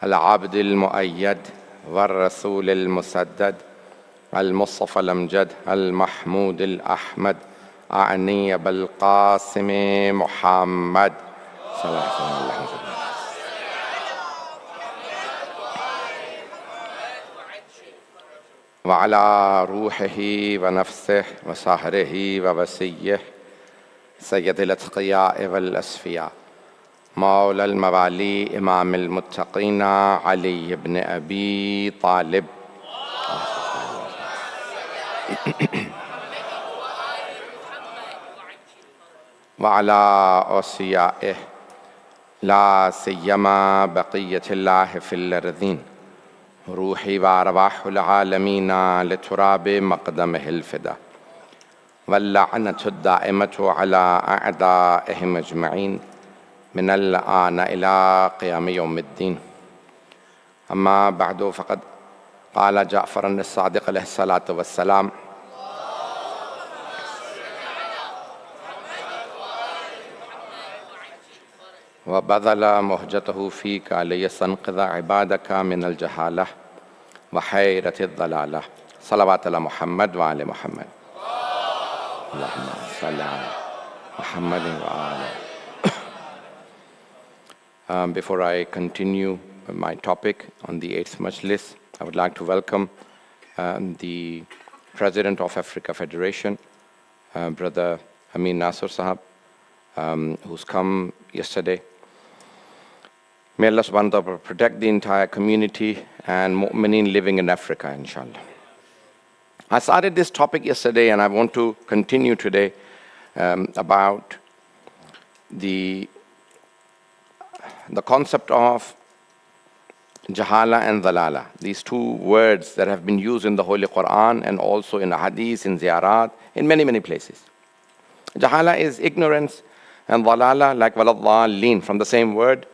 العبد المؤيد والرسول المسدد المصطفى الأمجد المحمود الأحمد أعني بالقاسم محمد صلى الله عليه وسلم. وعلى روحه ونفسه وصهره ووسيه سيد الأتقياء والأسفياء مولى الموالي إمام المتقين علي بن أبي طالب وعلى أوصيائه لا سيما بقية الله في الأرضين روحي وأرواح العالمين لتراب مقدمه الفدا واللعنة الدائمة على أعدائهم أجمعين من الآن إلى قيام يوم الدين. أما بعد فقد قال جعفر الصادق عليه الصلاة والسلام وبذل مهجته فيك ليستنقذ عبادك من الجهالة وحيرة الضلالة. صلوات على محمد وآل محمد. اللهم صل على محمد وآله. Before I continue my topic on the 8th Majlis, I would like to welcome the President of Africa Federation, Brother Amin Nasser Sahab, who's come yesterday. May Allah subhanahu wa ta'ala protect the entire community and mu'mineen living in Africa, inshallah. I started this topic yesterday and I want to continue today about the concept of jahala and dalala, these two words that have been used in the Holy Quran and also in hadith, in ziyarat, in many, many places. Jahala is ignorance, and dalala, like waladhdallin, from the same word,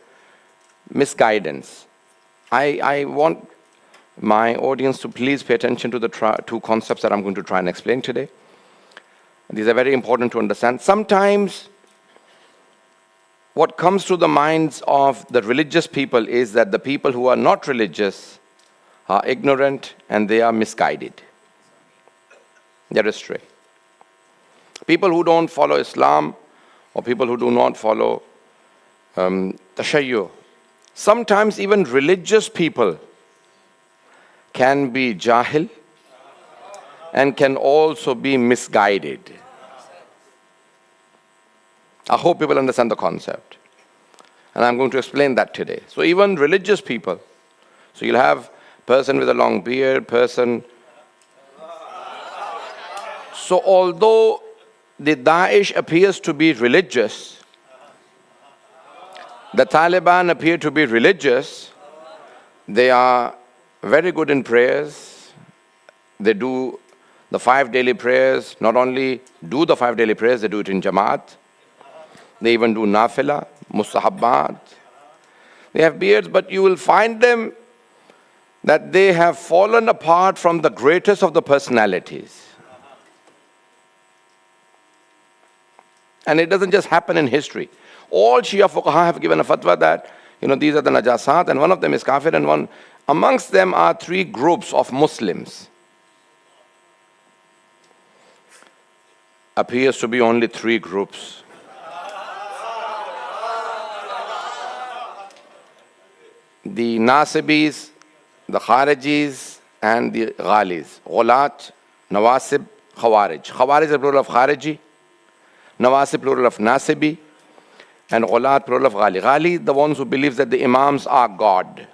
misguidance. I want my audience to please pay attention to the two concepts that I'm going to try and explain today. These are very important to understand. Sometimes what comes to the minds of the religious people is that the people who are not religious are ignorant and they are misguided. They're astray. People who don't follow Islam or people who do not follow tashayyu, sometimes even religious people can be jahil and can also be misguided. I hope people understand the concept. And I'm going to explain that today. So even religious people, so you'll have person with a long beard, person. So although the Daesh appears to be religious, the Taliban appear to be religious, they are very good in prayers. They do the 5 daily prayers. Not only do the 5 daily prayers, they do it in Jamaat. They even do nafila, mustahabbat. They have beards, but you will find them that they have fallen apart from the greatest of the personalities. And it doesn't just happen in history. All Shia fuqaha have given a fatwa that, these are the najasat, and one of them is kafir, and one amongst them are 3 groups of Muslims. Appears to be only 3 groups. The Nasibis, the Kharijis, and the Ghalis. Ghulat, Nawasib, Khawarij. Khawarij is plural of Khariji, Nawasib plural of Nasibi, and Ghulat plural of Ghali. Ghali, the ones who believe that the Imams are God.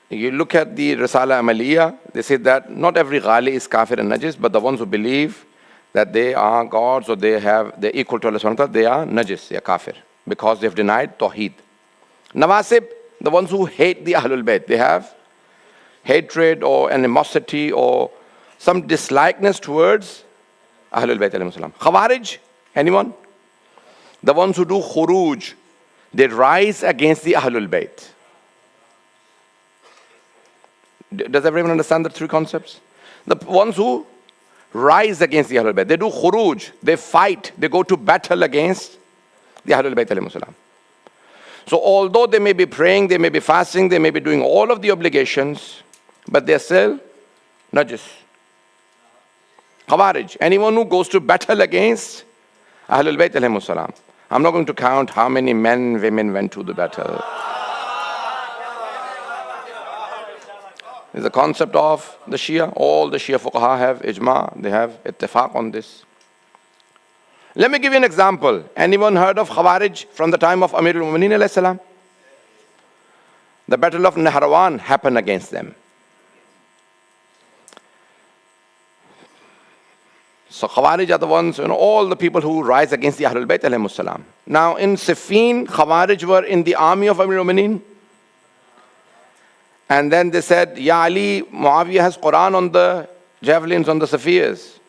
You look at the Risala Amaliyah, they say that not every Ghali is kafir and najis, but the ones who believe that they are gods or they're equal to Allah subhanahu wa ta'ala, they are najis, they are kafir, because they have denied Tawheed. Nawasib, the ones who hate the Ahlul Bayt, they have hatred or animosity or some dislikeness towards Ahlul Bayt alayhi salam. Khawarij, anyone? The ones who do khuruj, they rise against the Ahlul Bayt. Does everyone understand the 3 concepts? The ones who rise against the Ahlul Bayt, they do khuruj, they fight, they go to battle against the Ahlul Bayt alayhi salam. So although they may be praying, they may be fasting, they may be doing all of the obligations, but they're still najis. Khawarij, anyone who goes to battle against Ahlul Bayt alayhimus salam. I'm not going to count how many men, women went to the battle. It's the concept of the Shia. All the Shia fuqaha have ijma, they have ittifaq on this. Let me give you an example. Anyone heard of Khawarij from the time of Amirul Mu'mineen alayhi salam? The battle of Nahrawan happened against them. So Khawarij are the ones, all the people who rise against the Ahlul Bayt alayhimus salam. Now in Siffin, Khawarij were in the army of Amirul Mu'mineen. And then they said, Ya Ali, Muawiyah has Quran on the javelins, on the Safirs.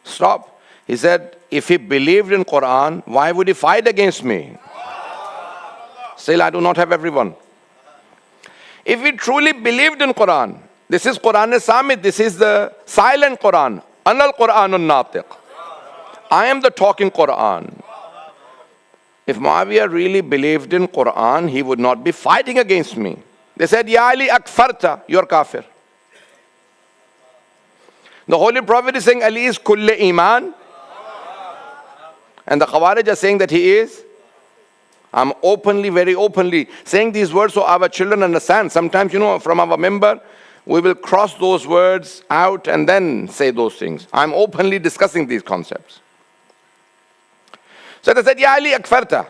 Stop. He said, if he believed in Quran, why would he fight against me? Still, I do not have everyone. If he truly believed in Quran, this is Quran-e-Samit, this is the silent Quran. Anal Quranun Natiq. I am the talking Quran. If Muawiyah really believed in Quran, he would not be fighting against me. They said, Ya Ali akfarta, you're kafir. The Holy Prophet is saying, Ali is kulle iman. And the Khawarij are saying that he is. I'm openly, very openly saying these words so our children understand. Sometimes, from our member, we will cross those words out and then say those things. I'm openly discussing these concepts. So they said, Ya Ali akfarta.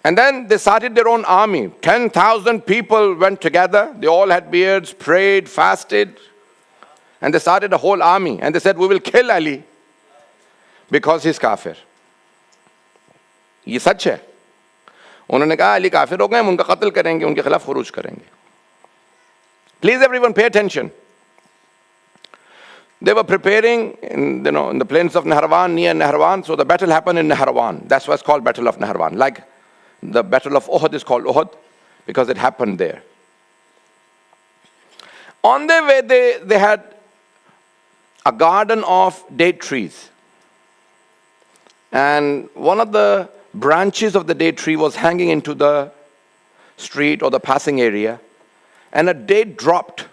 And then they started their own army. 10,000 people went together. They all had beards, prayed, fasted. And they started a whole army. And they said, we will kill Ali because he's kafir. یہ سچ ہے. انہوں نے کہا علی کافر ہو گئے, ہم ان کا قتل کریں گے, ان کے خلاف خروج کریں گے. Please everyone pay attention. They were preparing in the plains of Nahrawan, near Nahrawan. So the battle happened in Nahrawan. That's why it's called Battle of Nahrawan. Like the Battle of Uhud is called Uhud because it happened there. On their way, they had a garden of date trees. And one of the branches of the date tree was hanging into the street or the passing area, and a date dropped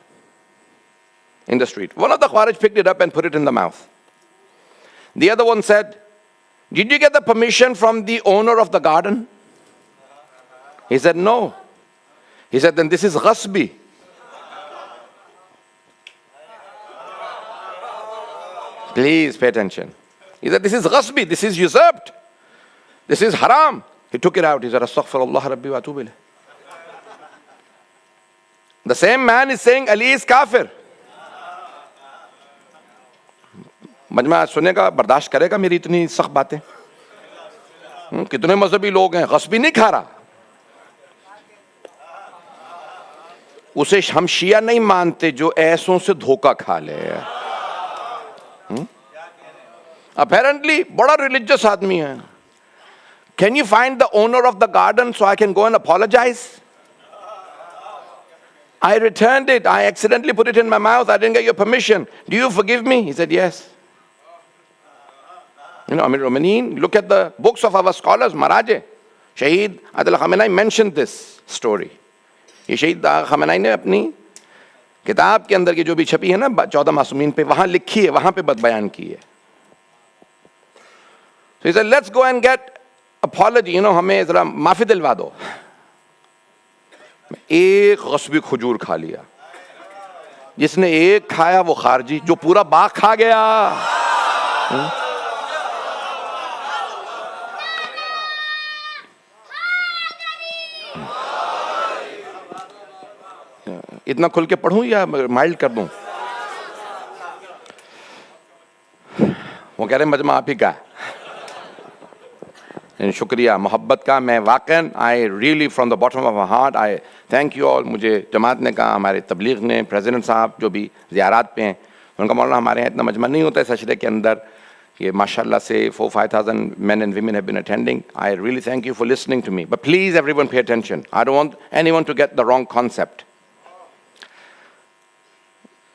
in the street. One of the Khawarij picked it up and put it in the mouth. The other one said, did you get the permission from the owner of the garden? He said, no. He said, then this is ghasbi. Please pay attention. He said, this is ghasbi, this is usurped. This is haram. He took it out. He said, Astaghfirullah Rabbi wa atubu ilayh. The same man is saying Ali is kafir. مجمع سنے گا, برداشت کرے گا میری اتنی سخت باتیں؟ کتنے مذہبی لوگ ہیں, غصبی نہیں کھا رہا. اسے ہم شیعہ نہیں مانتے جو ایسوں سے دھوکہ کھا لے. Apparently, بڑا religious آدمی ہے. Can you find the owner of the garden so I can go and apologize? I returned it. I accidentally put it in my mouth. I didn't get your permission. Do you forgive me? He said, yes. Amir Romanin, look at the books of our scholars, Maraje. Shaheed Adil Khamenei mentioned this story. یہ شہید خامنائی نے اپنی کتاب کے اندر کی جو بھی چھپی ہے نا 14 معصومین پہ, وہاں لکھی ہے, وہاں پہ بیان کی ہے. So he said, let's go and get apology. ہمیں ذرا معافی دلوا دو. ایک غصبی کھجور کھا لیا. جس نے ایک کھایا وہ خارجی, جو پورا باغ کھا گیا. اتنا کھل کے پڑھوں یا مائلڈ کر دوں؟ وہ کہہ رہے ہیں مجمع آپ ہی کا ہے. شکریہ محبت کا. میں واقعاً I really from the bottom of my heart I thank you all. مجھے جماعت نے کہا, ہمارے تبلیغ نے, پریزیڈنٹ صاحب جو بھی زیارات پہ ہیں, ان کا مولانا ہمارے یہاں اتنا مجمع نہیں ہوتا ہے سچرے کے اندر. یہ ماشاءاللہ سے 4,000-5,000 men and women have been attending. I really thank you for listening to me. But please everyone pay attention. I don't want anyone to get the wrong concept.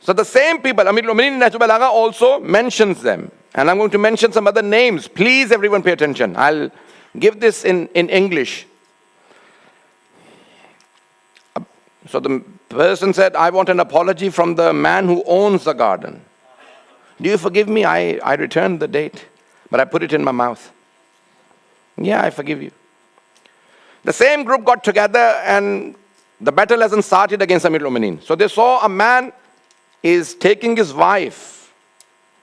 So the same people, Amir al-Mu'minin Nahjul Balagha also mentions them. And I'm going to mention some other names. Please everyone pay attention. I'll give this in English. So the person said, I want an apology from the man who owns the garden. Do you forgive me? I returned the date, but I put it in my mouth. Yeah, I forgive you. The same group got together and the battle hasn't started against Amir al-Mu'mineen. So they saw a man is taking his wife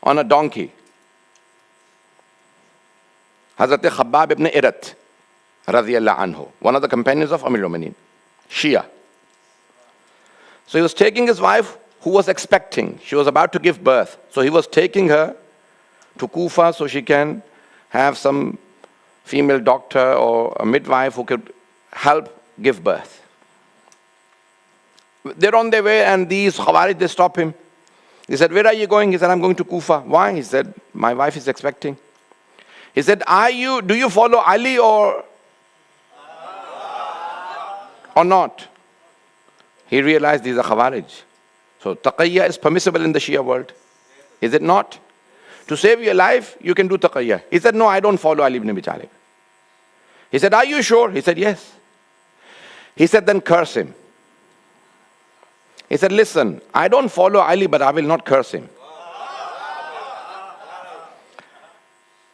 on a donkey. Hazrat Khabbab ibn Irat, radiyallahu anhu, one of the companions of Amir al-Mu'mineen, Shia. So he was taking his wife who was expecting. She was about to give birth. So he was taking her to Kufa so she can have some female doctor or a midwife who could help give birth. They're on their way and these Khawarij, they stop him. He said, where are you going? He said, I'm going to Kufa. Why? He said, my wife is expecting. He said, do you follow Ali or not? He realized these are Khawarij. So taqiyya is permissible in the Shia world. Is it not? To save your life, you can do taqiyya. He said, no, I don't follow Ali ibn Abi Talib. He said, are you sure? He said, yes. He said, then curse him. He said, listen, I don't follow Ali, but I will not curse him.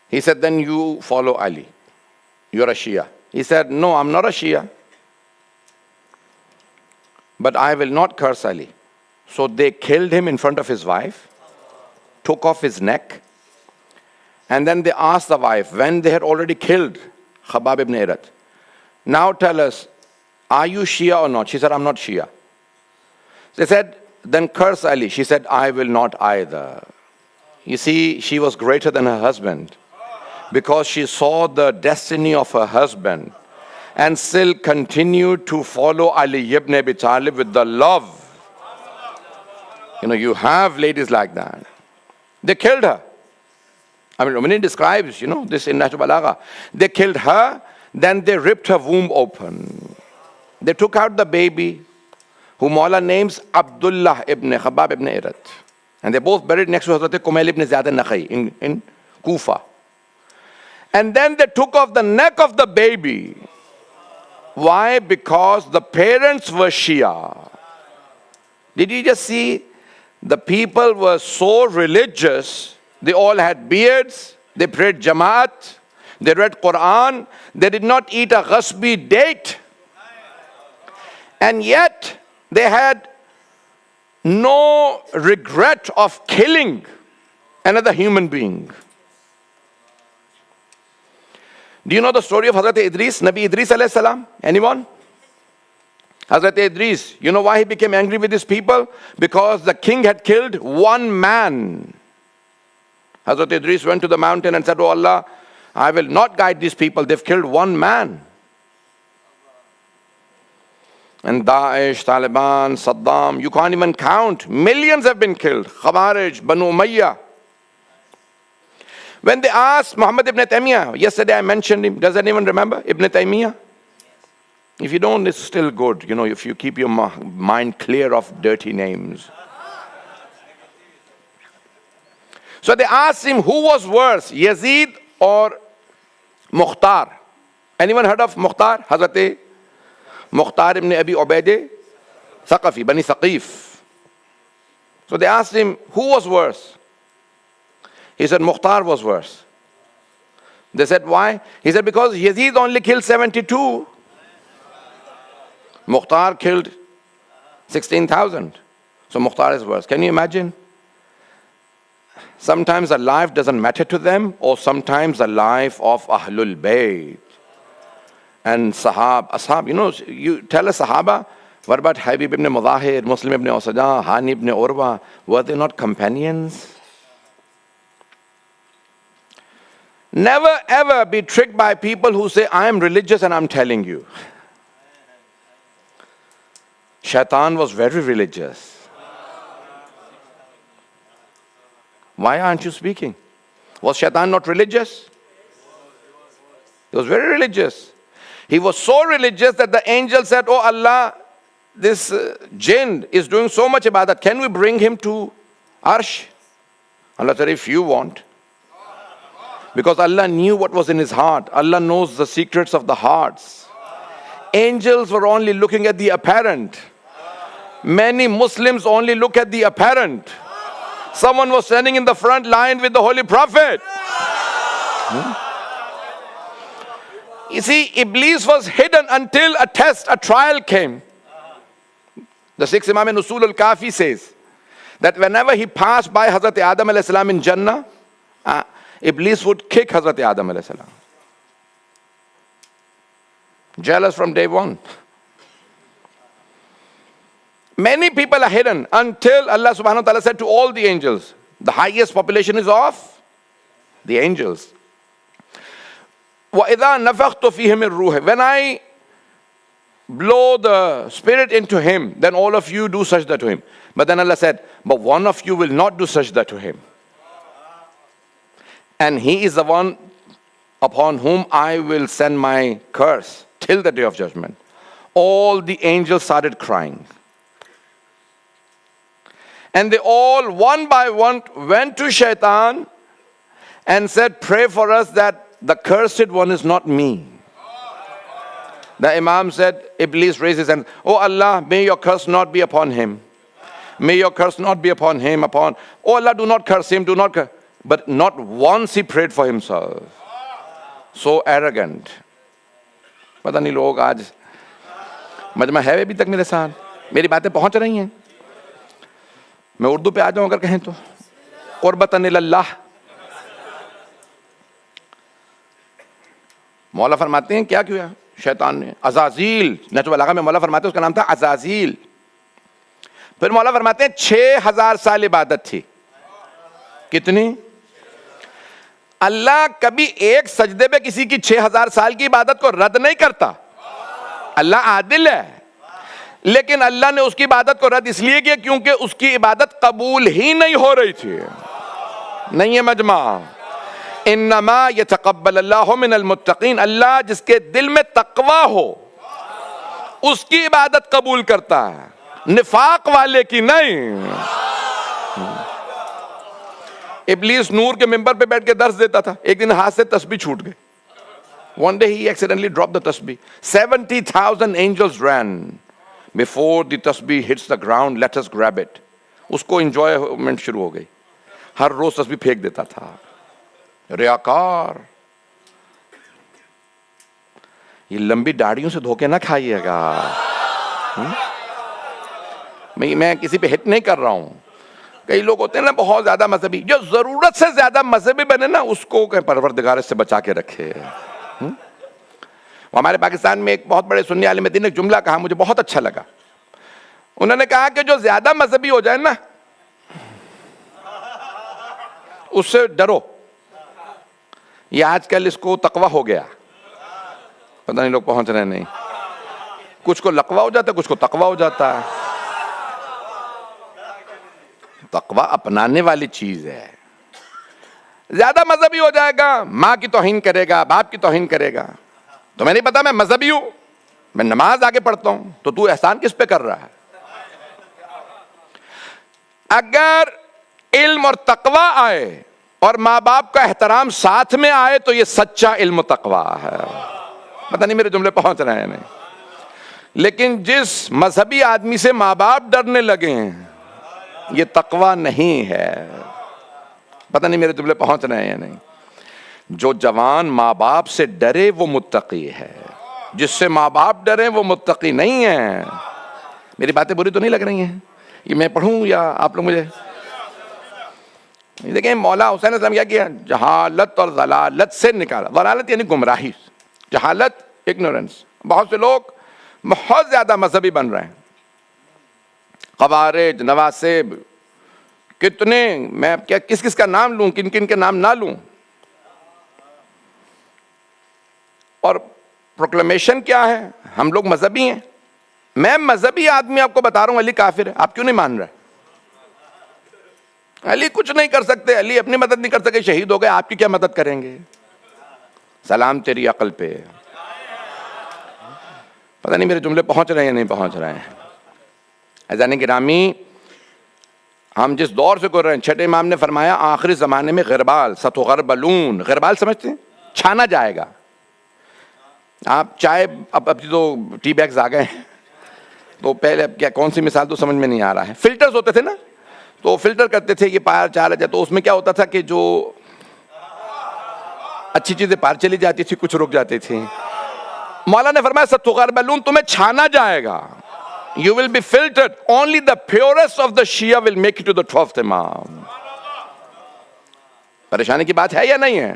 He said, then you follow Ali. You're a Shia. He said, no, I'm not a Shia, but I will not curse Ali. So they killed him in front of his wife, took off his neck, and then they asked the wife, when they had already killed Khabbab ibn Irat, now tell us, are you Shia or not? She said, I'm not Shia. They said, then curse Ali. She said, I will not either. You see, she was greater than her husband because she saw the destiny of her husband and still continued to follow Ali ibn Abi Talib with the love. You have ladies like that. They killed her. I mean, when he describes, this in Nahj Balagha, they killed her, then they ripped her womb open. They took out the baby, whom Allah names Abdullah ibn Khabbab ibn Irat. And they both buried next to Hazrat Kumail ibn Ziyad al-Nakha'i in Kufa. And then they took off the neck of the baby. Why? Because the parents were Shia. Did you just see? The people were so religious. They all had beards. They prayed Jamaat. They read Quran. They did not eat a ghasbi date. And yet, they had no regret of killing another human being. Do you know the story of Hazrat Idris, Nabi Idris alayhi salam? Anyone? Hazrat Idris, you know why he became angry with his people? Because the king had killed one man. Hazrat Idris went to the mountain and said, oh Allah, I will not guide these people. They've killed one man. And Daesh, Taliban, Saddam, you can't even count. Millions have been killed. Khawarij, Banu Umayyah. When they asked Muhammad ibn Taymiyyah, yesterday I mentioned him, does anyone remember Ibn Taymiyyah? If you don't, it's still good, if you keep your mind clear of dirty names. So they asked him, who was worse, Yazid or Mukhtar? Anyone heard of Mukhtar? Hazrat Mukhtar ibn Abi Ubaid Thaqafi, Bani Thaqif. So they asked him, who was worse? He said, Mukhtar was worse. They said, why? He said, because Yazid only killed 72. Mukhtar killed 16,000. So Mukhtar is worse. Can you imagine? Sometimes a life doesn't matter to them, or sometimes the life of Ahlul Bayt. And Ashab, you tell a Sahaba, what about Habib ibn Mudahir, Muslim ibn Usada, Hani ibn Urwa? Were they not companions? Never ever be tricked by people who say, I am religious and I'm telling you. Shaitan was very religious. Why aren't you speaking? Was Shaitan not religious? He was very religious. He was so religious that the angel said, oh Allah, this jinn is doing so much ibadat. Can we bring him to Arsh? Allah said, if you want. Because Allah knew what was in his heart. Allah knows the secrets of the hearts. Angels were only looking at the apparent. Many Muslims only look at the apparent. Someone was standing in the front line with the Holy Prophet. You see, Iblis was hidden until a test, a trial came. The sixth Imam Nusul al-Kafi says that whenever he passed by Hazrat Adam alayhi salam in Jannah, Iblis would kick Hazrat Adam alayhi salam. Jealous from day one. Many people are hidden until Allah subhanahu wa ta'ala said to all the angels, the highest population is of the angels. وَإِذَا نَفَخْتُ فِيهِ مِنْ رُوحِ, when I blow the spirit into him, then all of you do sajda to him. But then Allah said, but one of you will not do sajda to him. And he is the one upon whom I will send my curse till the day of judgment. All the angels started crying. And they all, one by one, went to Shaitan and said, pray for us that the cursed one is not me. The Imam said, Iblis raised his hand, oh Allah, may your curse not be upon him. May your curse not be upon him, oh Allah, do not curse him, do not curse. But not once he prayed for himself. So arrogant. پتہ نہیں لوگ آج مجمع ہے ابھی تک میرے ساتھ, میری باتیں پہنچ رہی ہیں. میں اردو پہ آ جاؤں اگر کہیں تو, قربتاً اللہ. مولا فرماتے ہیں کیا کیا شیطان نے, عزازیل, نہج البلاغہ میں مولا فرماتے ہیں اس کا نام تھا عزازیل. پھر مولا فرماتے ہیں 6000 سال عبادت تھی. کتنی؟ اللہ کبھی ایک سجدے پہ کسی کی 6000 سال کی عبادت کو رد نہیں کرتا. اللہ عادل ہے, لیکن اللہ نے اس کی عبادت کو رد اس لیے کیا کیونکہ اس کی عبادت قبول ہی نہیں ہو رہی تھی. نہیں ہے مجمع, انما یتقبل اللہ من المتقین, اللہ جس کے دل میں تقوی ہو اس کی عبادت قبول کرتا ہے, نفاق والے کی نہیں. ابلیس نور کے ممبر پہ بیٹھ کے درس دیتا تھا, ایک دن ہاتھ سے تسبیح چھوٹ گئی. One day he accidentally dropped the tasbih. 70,000 angels ran before the tasbih hits the ground. Let us grab it. اس کو enjoyment شروع ہو گئی. ہر روز تسبیح پھینک دیتا تھا. ریاکار. یہ لمبی داڑھیوں سے دھوکے نہ کھائیے گا. میں کسی پہ ہٹ نہیں کر رہا ہوں. کئی لوگ ہوتے ہیں نا بہت زیادہ مذہبی, جو ضرورت سے زیادہ مذہبی بنے نا اس کو پروردگار سے بچا کے رکھے. ہمارے پاکستان میں ایک بہت بڑے سنی عالم دین نے ایک جملہ کہا, مجھے بہت اچھا لگا. انہوں نے کہا کہ جو زیادہ مذہبی ہو جائے نا اس سے ڈرو. یہ آج کل اس کو تقوی ہو گیا, پتہ نہیں لوگ پہنچ رہے نہیں. کچھ کو لقوہ ہو جاتا ہے, کچھ کو تقوی ہو جاتا ہے. تقوی اپنانے والی چیز ہے. زیادہ مذہبی ہو جائے گا, ماں کی توہین کرے گا, باپ کی توہین کرے گا. تو میں نہیں پتا میں مذہبی ہوں, میں نماز آگے پڑھتا ہوں, تو احسان کس پہ کر رہا ہے؟ اگر علم اور تقوی آئے اور ماں باپ کا احترام ساتھ میں آئے تو یہ سچا علم و تقوی ہے. پتہ نہیں میرے جملے پہنچ رہے ہیں نہیں. لیکن جس مذہبی آدمی سے ماں باپ ڈرنے لگے ہیں یہ تقوی نہیں ہے. پتہ نہیں میرے جملے پہنچ رہے ہیں نہیں. جو جوان ماں باپ سے ڈرے وہ متقی ہے, جس سے ماں باپ ڈرے وہ متقی نہیں ہے. میری باتیں بری تو نہیں لگ رہی ہیں؟ یہ میں پڑھوں یا آپ لوگ مجھے دیکھیں. مولا حسین السلام کیا کیا, جہالت اور ضلالت سے نکالا. ضلالت یعنی گمراہی, جہالت اگنورنس. بہت سے لوگ بہت زیادہ مذہبی بن رہے ہیں, خوارج, نواسب, کتنے, میں کیا کس کس کا نام لوں, کن کن کے نام نہ لوں. اور پروکلیمیشن کیا ہے, ہم لوگ مذہبی ہیں. میں مذہبی آدمی آپ کو بتا رہا ہوں علی کافر ہے, آپ کیوں نہیں مان رہے؟ علی کچھ نہیں کر سکتے, علی اپنی مدد نہیں کر سکے, شہید ہو گئے, آپ کی کیا مدد کریں گے؟ سلام تیری عقل پہ. پتہ نہیں میرے جملے پہنچ رہے ہیں نہیں پہنچ رہے ہیں. عزیزان گرامی, ہم جس دور سے گزر رہے ہیں, چھٹے امام نے فرمایا آخری زمانے میں غربال, ستغربلون. غربال سمجھتے ہیں؟ چھانا جائے گا. آپ چائے, اب تو ٹی بیگز آ گئے ہیں, تو پہلے کیا کون سی مثال تو سمجھ میں نہیں آ رہا ہے. فلٹرز ہوتے تھے نا, تو فلٹر کرتے تھے کہ پار چار جائے, تو اس میں کیا ہوتا تھا کہ جو اچھی چیزیں پار چلی جاتی تھی, کچھ رک جاتی تھی. مولا نے فرمایا ستغربلون, تمہیں چھانا جائے گا. You will be filtered. Only the purest of the Shia will make it to the 12th Imam. پریشانی کی بات ہے یا نہیں ہے؟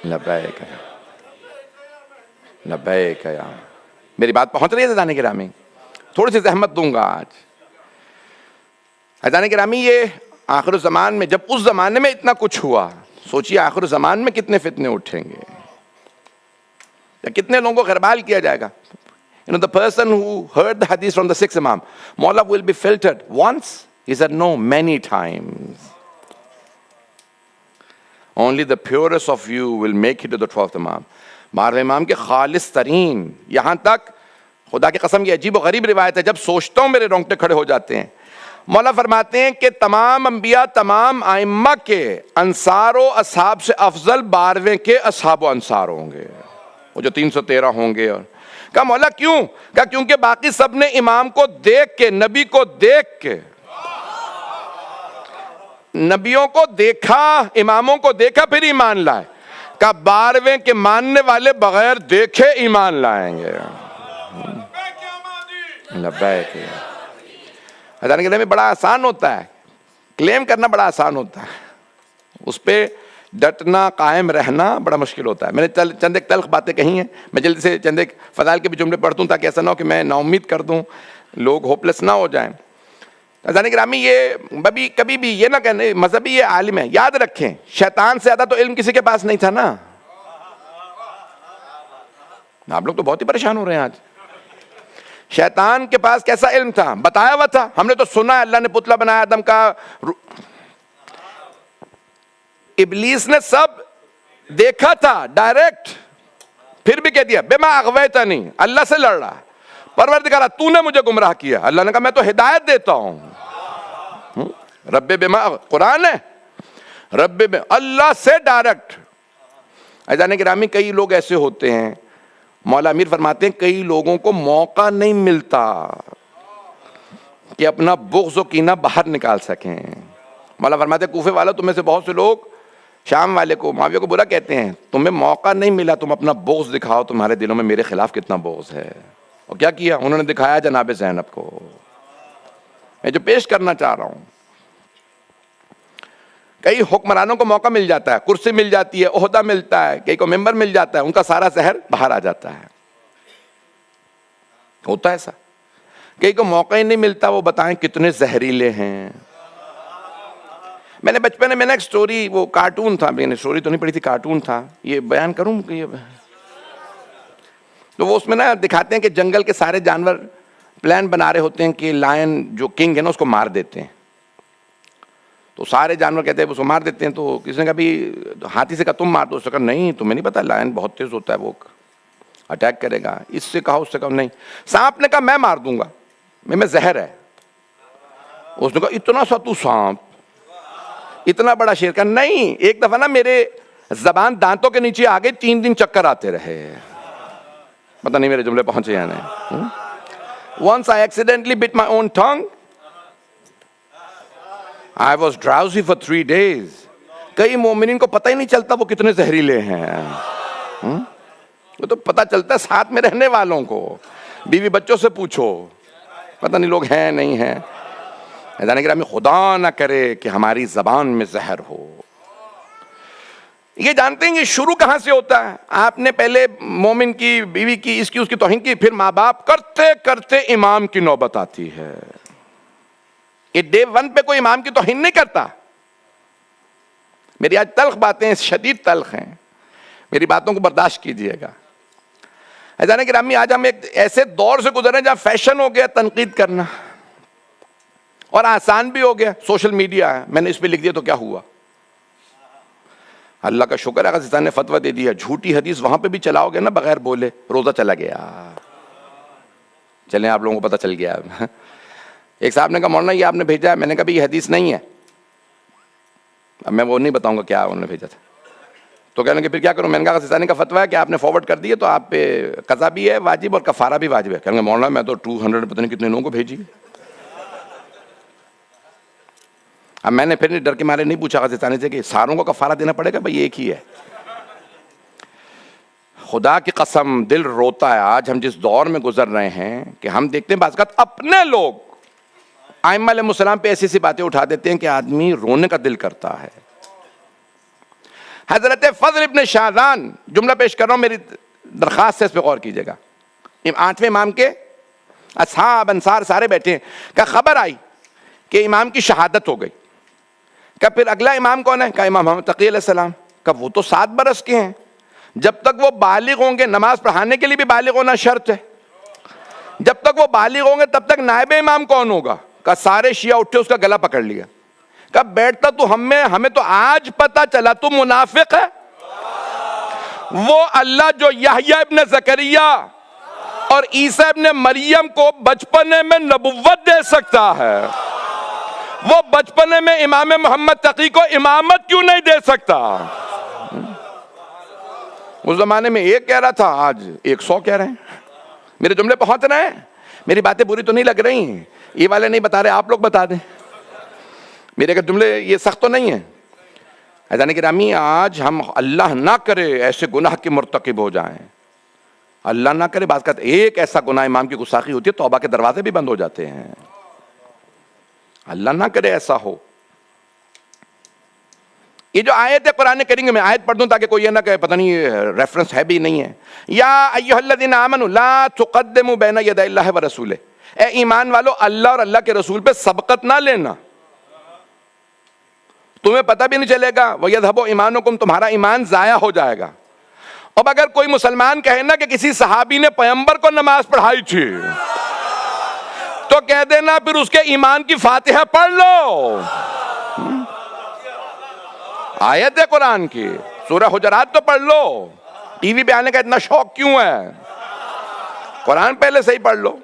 لبیک لبیک. میری بات پہنچ رہی ہے عزیزان گرامی؟ تھوڑی سی زحمت دوں گا آج. عزیزان گرامی, یہ آخر الزمان میں, جب اس زمانے میں اتنا کچھ ہوا, سوچیے آخر الزمان میں کتنے فتنے اٹھیں گے, یا کتنے لوگوں کو غربال کیا جائے گا. The person who heard the hadith from the 6th Imam, Mawla will be filtered once. He said, no, many times. Only the purest of you will make it to the 12th Imam. 12 امام کے خالص ترین, یہاں تک خدا کی قسم یہ عجیب و غریب روایت ہے, جب سوچتا ہوں میرے رونگٹے کھڑے ہو جاتے ہیں. مولا فرماتے ہیں کہ تمام انبیاء, تمام ائمہ کے انصار و اصحاب سے افضل 12ویں کے اصحاب و انصار ہوں گے, وہ جو 313 ہوں گے. اور کہا مولا کیوں؟ کہا کیونکہ باقی سب نے امام کو دیکھ کے, نبی کو دیکھ کے, نبیوں کو دیکھا, اماموں کو دیکھا پھر ایمان لائے. کہا 12ویں کے ماننے والے بغیر دیکھے ایمان لائیں گے. لبیک. حضرت کے لیے بڑا آسان ہوتا ہے, کلیم کرنا بڑا آسان ہوتا ہے, اس پہ ڈٹنا, قائم رہنا بڑا مشکل ہوتا ہے. میں نے چند ایک تلخ باتیں کہی ہیں, میں جلدی سے چند ایک فضائل کے بھی جملے پڑھتا ہوں تاکہ ایسا نہ ہو کہ میں نا امید کر دوں, لوگ ہوپلیس نہ ہو جائیں. عزیزان گرامی, یہ کبھی بھی یہ نہ کہنے مذہبی یہ عالم ہے, یاد رکھیں شیطان سے زیادہ تو علم کسی کے پاس نہیں تھا نا. آپ لوگ تو بہت ہی پریشان ہو رہے ہیں آج. شیطان کے پاس کیسا علم تھا؟ بتایا ہوا تھا, ہم نے تو سنا ہے اللہ نے پتلا بنایا آدم کا. ابلیس نے سب دیکھا تھا ڈائریکٹ, پھر بھی کہہ دیا بما اغویتنی, اللہ سے لڑ رہا, پروردگارا تو نے مجھے گمراہ کیا. اللہ نے کہا میں تو ہدایت دیتا ہوں. رب بما, قرآن ہے, رب اللہ سے ڈائریکٹ. عزیزان گرامی, کئی لوگ ایسے ہوتے ہیں, مولا امیر فرماتے ہیں کئی لوگوں کو موقع نہیں ملتا کہ اپنا بغض و کینہ باہر نکال سکیں. مولا فرماتے ہیں کوفے والا, تم میں سے بہت سے لوگ شام والے کو, معاویہ کو برا کہتے ہیں, تمہیں موقع نہیں ملا, تم اپنا بغض دکھاؤ, تمہارے دلوں میں میرے خلاف کتنا بغض ہے. اور کیا کیا انہوں نے؟ دکھایا جناب زینب کو. میں جو پیش کرنا چاہ رہا ہوں, کئی حکمرانوں کو موقع مل جاتا ہے, کرسی مل جاتی ہے, عہدہ ملتا ہے, کئی کو ممبر مل جاتا ہے, ان کا سارا زہر باہر آ جاتا ہے. ہوتا ہے ایسا. کئی کو موقع ہی نہیں ملتا, وہ بتائیں کتنے زہریلے ہیں. میں نے بچپن میں ایک سٹوری, وہ کارٹون تھا, میں نے سٹوری تو نہیں پڑھی تھی, کارٹون تھا, یہ بیان کروں کہ تو وہ اس میں نا دکھاتے ہیں کہ جنگل کے سارے جانور پلان بنا رہے ہوتے ہیں کہ لائن جو کنگ ہے نا اس کو مار دیتے ہیں. تو سارے جانور کہتے ہیں اس کو مار دیتے ہیں. تو کسی نے کہا بھی ہاتھی سے کہا تم مار دو, اس نے کہا نہیں تمہیں نہیں پتا لائن بہت تیز ہوتا ہے, وہ اٹیک کرے گا. اس سے کہا, اس سے کہا نہیں. سانپ نے کہا میں مار دوں گا, میں زہر ہے. اس نے کہا اتنا سا تو سانپ, اتنا بڑا شیر. کا نہیں, ایک دفعہ نا میرے زبان دانتوں کے نیچے آ گئی, 3 دن چکر آتے رہے. پتہ نہیں میرے جملے پہنچے یا نہیں. Once I accidentally bit my own tongue. I was drowsy for 3 days. کئی مومنین کو پتہ ہی نہیں چلتا وہ کتنے زہریلے ہیں. وہ تو پتہ چلتا ہے ساتھ میں رہنے والوں کو, بیوی بچوں سے پوچھو, پتہ نہیں لوگ ہیں نہیں ہیں. عزیزان گرامی, خدا نہ کرے کہ ہماری زبان میں زہر ہو. یہ جانتے ہیں یہ شروع کہاں سے ہوتا ہے؟ آپ نے پہلے مومن کی, بیوی کی, اس کی توہین کی, پھر ماں باپ, کرتے کرتے امام کی نوبت آتی ہے. یہ ڈے 1 پہ کوئی امام کی توہین نہیں کرتا. میری آج تلخ باتیں شدید تلخ ہیں, میری باتوں کو برداشت کیجیے گا. عزیزان گرامی, آج ہم ایک ایسے دور سے گزرے جہاں فیشن ہو گیا تنقید کرنا, اور آسان بھی ہو گیا. سوشل میڈیا ہے, میں نے اس پہ لکھ دیا تو کیا ہوا. اللہ کا شکر ہے اگر نے فتویٰ دے دیا, جھوٹی حدیث وہاں پہ بھی چلاؤ گے نا بغیر بولے, روزہ چلا گیا. چلیں آپ لوگوں کو پتہ چل گیا. ایک صاحب نے کہا مولانا یہ آپ نے بھیجا ہے, میں نے کہا یہ حدیث نہیں ہے. اب میں وہ نہیں بتاؤں گا کیا انہوں نے بھیجا تھا. تو کہنے لگے پھر کیا کروں؟ میں نے کہا سستانی کا فتویٰ ہے کہ آپ نے فارورڈ کر دیے تو آپ پہ قضا بھی ہے واجب اور کفارہ بھی واجب ہے. کہنے لگے مولانا میں تو 200 پتہ نہیں کتنے لوگوں کو بھیجی. اب میں نے پھر ڈر کے مارے نہیں پوچھا سستانی سے کہ ساروں کو کفارہ دینا پڑے گا؟ بھائی ایک ہی ہے. خدا کی قسم دل روتا ہے آج ہم جس دور میں گزر رہے ہیں کہ ہم دیکھتے ہیں بعض اوقات اپنے لوگ ائمہ علیہ السلام پہ ایسی باتیں اٹھا دیتے ہیں کہ آدمی رونے کا دل کرتا ہے. حضرت فضل ابن شاذان، جملہ پیش کر رہا ہوں، میری درخواست ہے اس پہ غور کیجیے گا. 8ویں امام کے اصحاب انصار سارے بیٹھے ہیں. کہ خبر آئی کہ امام کی شہادت ہو گئی. کہ پھر اگلا امام کون ہے؟ کہ امام محمد تقی علیہ السلام. کہ وہ تو 7 برس کے ہیں، جب تک وہ بالغ ہوں گے، نماز پڑھانے کے لیے بھی بالغ ہونا شرط ہے، جب تک وہ بالغ ہوں گے تب تک نائب امام کون ہوگا؟ کہ سارے شیعہ اٹھے اس کا گلا پکڑ لیا. کہ بیٹھتا تو ہمیں تو آج پتا چلا تو منافق ہے. وہ اللہ جو یحییٰ ابن زکریا اور عیسیٰ ابن مریم کو بچپنے میں نبوت دے سکتا ہے، وہ بچپنے میں امام محمد تقی کو امامت کیوں نہیں دے سکتا؟ اس زمانے میں ایک کہہ رہا تھا، آج 100 کہہ رہے ہیں. میرے جملے پہنچ رہے ہیں؟ میری باتیں بری تو نہیں لگ رہی ہیں؟ یہ والے نہیں بتا رہے، آپ لوگ بتا دیں. میرے کہ جملے یہ سخت تو نہیں ہیں؟ عزیزان گرامی، آج ہم اللہ نہ کرے ایسے گناہ کے مرتکب ہو جائیں. اللہ نہ کرے بعض اوقات ایک ایسا گناہ امام کی گستاخی ہوتی ہے توبہ کے دروازے بھی بند ہو جاتے ہیں. اللہ نہ کرے ایسا ہو. یہ جو آیت ہے قرآن کریم میں آیت پڑھ دوں تاکہ کوئی یہ نہ کہے پتہ نہیں ریفرنس ہے بھی نہیں ہے. یا ایھا الذین آمنوا لا تقدموا بین یدی اللہ ورسولہ، اے ایمان والو اللہ اور اللہ کے رسول پہ سبقت نہ لینا، تمہیں پتہ بھی نہیں چلے گا. وَيَذْهَبُ إِيمَانُكُمْ، تمہارا ایمان ضائع ہو جائے گا. اب اگر کوئی مسلمان کہے نا کہ کسی صحابی نے پیغمبر کو نماز پڑھائی تھی تو کہہ دینا پھر اس کے ایمان کی فاتحہ پڑھ لو. آیت ہے قرآن کی، سورہ حجرات تو پڑھ لو. ٹی وی پہ آنے کا اتنا شوق کیوں ہے؟ قرآن پہلے سے ہی پڑھ لو.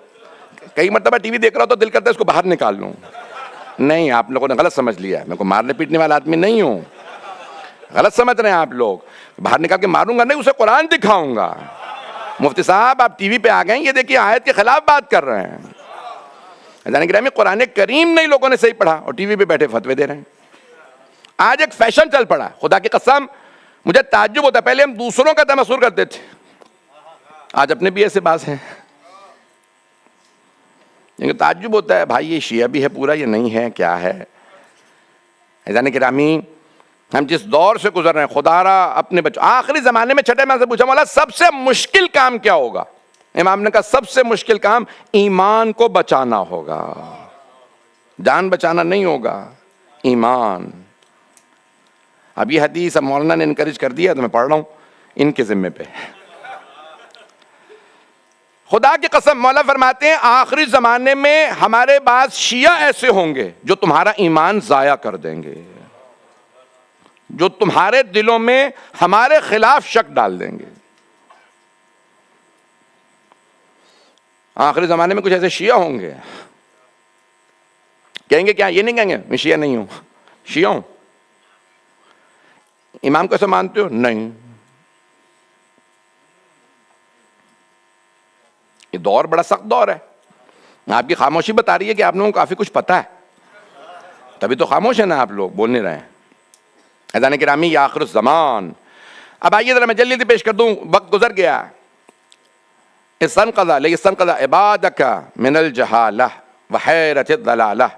کئی مرتبہ ٹی وی دیکھ رہا ہو تو دل کرتا ہے اس کو باہر نکال لوں. نہیں، آپ لوگوں نے غلط سمجھ لیا ہے. میں کو مارنے پیٹنے والا آدمی نہیں ہوں، غلط سمجھ رہے ہیں آپ لوگ. باہر نکال کے ماروں گا نہیں، اسے قرآن دکھاؤں گا. مفتی صاحب آپ ٹی وی پہ آ گئے، یہ دیکھیے آیت کے خلاف بات کر رہے ہیں. جانے گرامی، قرآن کریم نہیں لوگوں نے صحیح پڑھا اور ٹی وی پہ بیٹھے فتوے دے رہے ہیں. آج ایک فیشن چل پڑا ہے، خدا کی قسم مجھے تعجب ہوتا ہے. پہلے ہم دوسروں کا تمسخر کرتے تھے، آج اپنے بھی ایسے باز ہیں. تعجب ہوتا ہے بھائی یہ شیعہ بھی ہے پورا، یہ نہیں ہے کیا ہے؟ عزیزان گرامی، ہم جس دور سے گزر رہے ہیں، خدا را اپنے بچوں. آخری زمانے میں چھٹے امام سے پوچھا مولا سب سے مشکل کام کیا ہوگا؟ امام نے کہا سب سے مشکل کام ایمان کو بچانا ہوگا. جان بچانا نہیں ہوگا، ایمان. اب یہ حدیث اب مولانا نے انکریج کر دیا تو میں پڑھ رہا ہوں ان کے ذمے پہ. خدا کی قسم مولا فرماتے ہیں آخری زمانے میں ہمارے بعض شیعہ ایسے ہوں گے جو تمہارا ایمان ضائع کر دیں گے، جو تمہارے دلوں میں ہمارے خلاف شک ڈال دیں گے. آخری زمانے میں کچھ ایسے شیعہ ہوں گے، کہیں گے کیا؟ یہ نہیں کہیں گے میں شیعہ نہیں ہوں، شیعہ ہوں. امام کو ایسا مانتے ہو؟ نہیں. یہ دور بڑا سخت دور ہے. آپ کی خاموشی بتا رہی ہے کہ آپ لوگوں کو کافی کچھ پتا ہے، تبھی تو خاموش ہے نا آپ لوگ، بول نہیں رہے ہیں. عزیزان گرامی، یہ آخر الزمان. اب آئیے ذرا میں جلدی پیش کر دوں، وقت گزر گیا. استنقذ عبادک من الجہالہ وحیرۃ الضلالہ.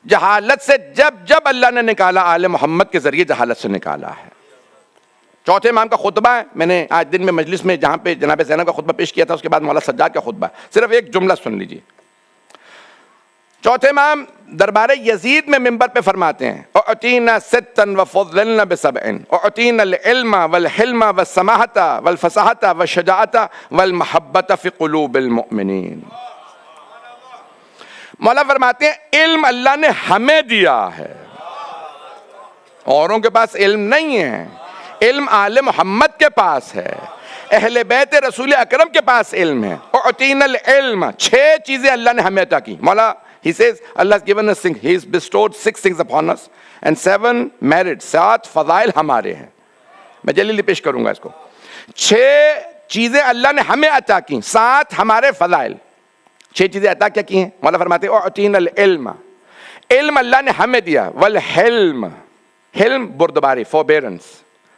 جہالت سے جب اللہ نے نکالا آل محمد کے ذریعے جہالت سے نکالا ہے. چوتھے امام کا خطبہ ہے، میں نے آج دن میں مجلس میں جہاں پہ جناب زینب کا خطبہ پیش کیا تھا اس کے بعد مولا سجاد کا خطبہ ہے، صرف ایک جملہ سن لیجیے. چوتھے امام دربار یزید میں منبر پہ فرماتے ہیں اعطینا ستا وفضلنا بسبع، اعطینا العلم والحلم والسماحۃ والفصاحۃ والشجاعۃ والمحبۃ فی قلوب المؤمنین. مولا فرماتے ہیں علم اللہ نے ہمیں دیا ہے، اوروں کے پاس علم نہیں ہے. علم آل محمد کے پاس ہے، اہل بیت رسول اکرم کے پاس علم ہے. اعطینا العلم، 6 چیزیں اللہ نے ہمیں عطا کی. مولا he says Allah has given us things, he has bestowed 6 things upon us and 7 merits، 7 فضائل ہمارے ہیں. میں جلدی پیش کروں گا اس کو. 6 چیزیں اللہ نے ہمیں عطا کی، 7 ہمارے فضائل. 6 چیزیں عطا کیا کی ہیں؟ مولا فرماتے ہیں اعطینا العلم، علم اللہ نے ہمیں دیا. والحلم، حلم بردباری، فوربیرنس،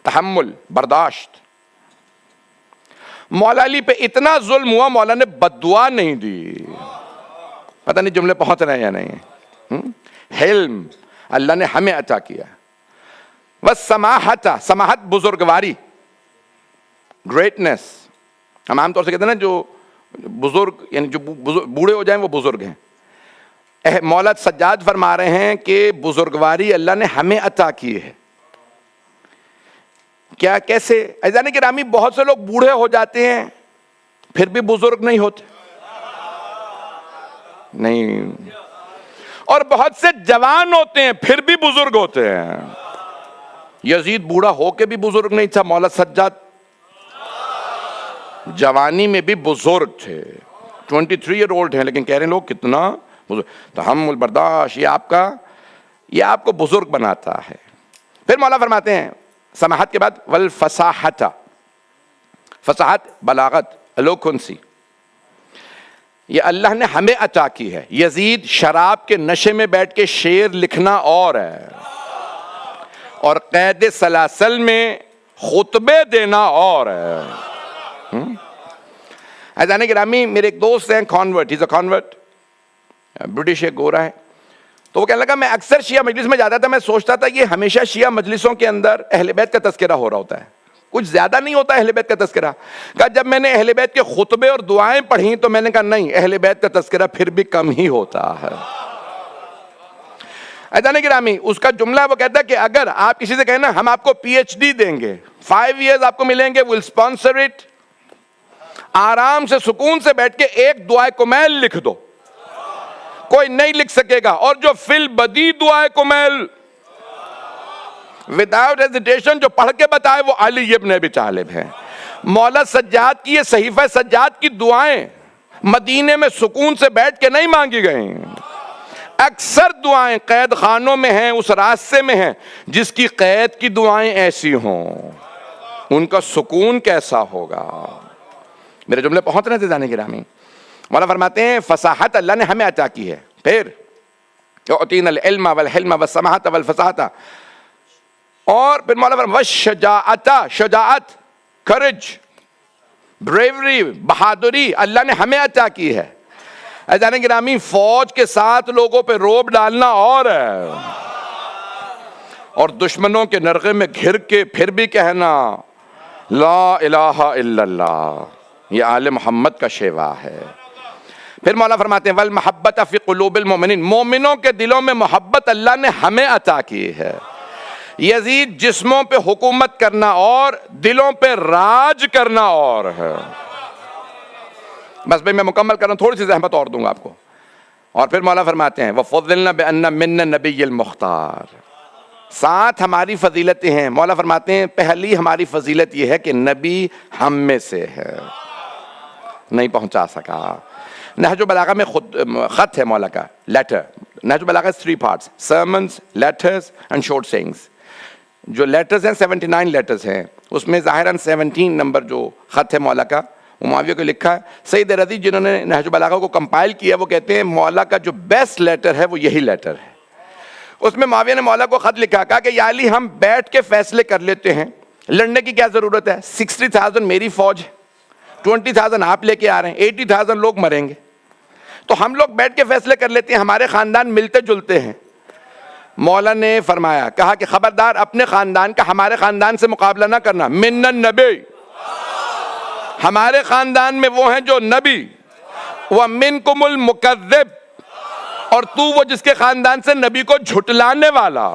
تحمل، برداشت. مولا علی پہ اتنا ظلم ہوا مولا نے بد دعا نہیں دی. پتہ نہیں جملے پہنچ رہے ہیں یا نہیں. حلم اللہ نے ہمیں عطا کیا. والسماحت، سماحت بزرگواری، گریٹنس. ہم عام طور سے کہتے ہیں نا جو بزرگ یعنی جو بوڑھے ہو جائیں وہ بزرگ ہیں. مولا سجاد فرما رہے ہیں کہ بزرگواری اللہ نے ہمیں عطا کی ہے. کیا کیسے؟ عزیزان گرامی بہت سے لوگ بوڑھے ہو جاتے ہیں پھر بھی بزرگ نہیں ہوتے. نہیں. اور بہت سے جوان ہوتے ہیں پھر بھی بزرگ ہوتے ہیں. یزید بوڑھا ہو کے بھی بزرگ نہیں تھا، مولا سجاد جوانی میں بھی بزرگ تھے. 23 ایئر اولڈ ہیں لیکن کہہ رہے ہیں لوگ کتنا بزرگ. تحمل، برداشت، یہ آپ کو بزرگ بناتا ہے. پھر مولا فرماتے ہیں سماحت کے بعد والفصاحت، فصاحت بلاغت، الوکنسی، یہ اللہ نے ہمیں عطا کی ہے. یزید شراب کے نشے میں بیٹھ کے شعر لکھنا اور ہے، اور قید سلاسل میں خطبے دینا اور ہے. عزیزان گرامی میرے ایک دوست ہیں کانورٹ، ہی از اے کانورٹ، برٹش ہے، گورا ہے. تو وہ کہنے لگا میں اکثر شیعہ مجلس میں جاتا تھا، میں سوچتا تھا یہ ہمیشہ شیعہ مجلسوں کے اندر اہل بیت کا تذکرہ ہو رہا ہوتا ہے، کچھ زیادہ نہیں ہوتا اہل بیت کا تذکرہ. کہا جب میں نے اہل بیت کے خطبے اور دعائیں پڑھی تو میں نے کہا نہیں، اہل بیت کا تذکرہ پھر بھی کم ہی ہوتا ہے. عزیزان گرامی اس کا جملہ وہ کہتا ہے کہ اگر آپ کسی سے کہیں نا ہم آپ کو پی ایچ ڈی دیں گے، 5 ایئرز آپ کو ملیں گے، we'll sponsor it، آرام سے سکون سے بیٹھ کے ایک دعائے کمیل لکھ دو، کوئی نہیں لکھ سکے گا. اور جو فی البدی دعائے کمیل وداؤٹ ہیزیٹیشن جو پڑھ کے بتائے وہ علی ابن ابی طالب ہے. مولا سجاد کی یہ صحیفہ سجاد کی دعائیں مدینے میں سکون سے بیٹھ کے نہیں مانگی گئیں. اکثر دعائیں قید خانوں میں ہیں، اس راستے میں ہیں. جس کی قید کی دعائیں ایسی ہوں ان کا سکون کیسا ہوگا. میرے جملے پہنچ رہے تھے جانے گرامی. مولا فرماتے ہیں فصاحت اللہ نے ہمیں عطا کی ہے. پھر اعطینا العلم والحلم والسماحت والفصاحت، اور پھر مولا فرماتے والشجاعت، شجاعت، کریج، بریوری، بہادری اللہ نے ہمیں عطا کی ہے. عزیزان گرامی فوج کے ساتھ لوگوں پہ روب ڈالنا اور ہے، اور دشمنوں کے نرغے میں گھر کے پھر بھی کہنا لا الہ الا اللہ، یہ آل محمد کا شیوا ہے. پھر مولا فرماتے ہیں والمحبت فی قلوب المؤمنین، مومنوں کے دلوں میں محبت اللہ نے ہمیں عطا کی ہے. یزید جسموں پہ حکومت کرنا اور دلوں پہ راج کرنا اور ہے. بس میں مکمل کر رہا ہوں، تھوڑی سی زحمت اور دوں گا آپ کو. اور پھر مولا فرماتے ہیں وَفُضِّلْنَا بِأَنَّ مِنَّ النَّبِيِّ الْمُخْتَارِ، 7 ہماری فضیلتیں ہیں. مولا فرماتے ہیں پہلی ہماری فضیلت یہ ہے کہ نبی ہم میں سے ہے. نہیں پہنچا سکا. نہج البلاغہ میں خط ہے مولا کا، لیٹر. نہج البلاغہ 3 parts، sermons، letters and short sayings. جو لیٹرز ہیں 79 لیٹرز ہیں، اس میں ظاہراً 17 نمبر جو خط ہے مولا کا وہ معاویہ کو لکھا ہے. سید رضی جنہوں نے نہج البلاغہ کو کمپائل کیا وہ کہتے ہیں مولا کا جو بیسٹ لیٹر ہے وہ یہی لیٹر ہے. اس میں معاویہ نے مولا کو خط لکھا، کہا کہ یا علی ہم بیٹھ کے فیصلے کر لیتے ہیں، لڑنے کی کیا ضرورت ہے. 60,000 میری فوج ہے، 20,000 آپ لے کے آ رہے ہیں، 80,000 لوگ مریں گے، تو ہم لوگ بیٹھ کے فیصلے کر لیتے ہیں، ہمارے خاندان ملتے جلتے ہیں. مولا نے فرمایا، کہا کہ خبردار اپنے خاندان کا ہمارے خاندان سے مقابلہ نہ کرنا. من النبی، ہمارے خاندان میں وہ ہیں جو نبی، ومنکم المکذب، اور تو وہ جس کے خاندان سے نبی کو جھٹلانے والا.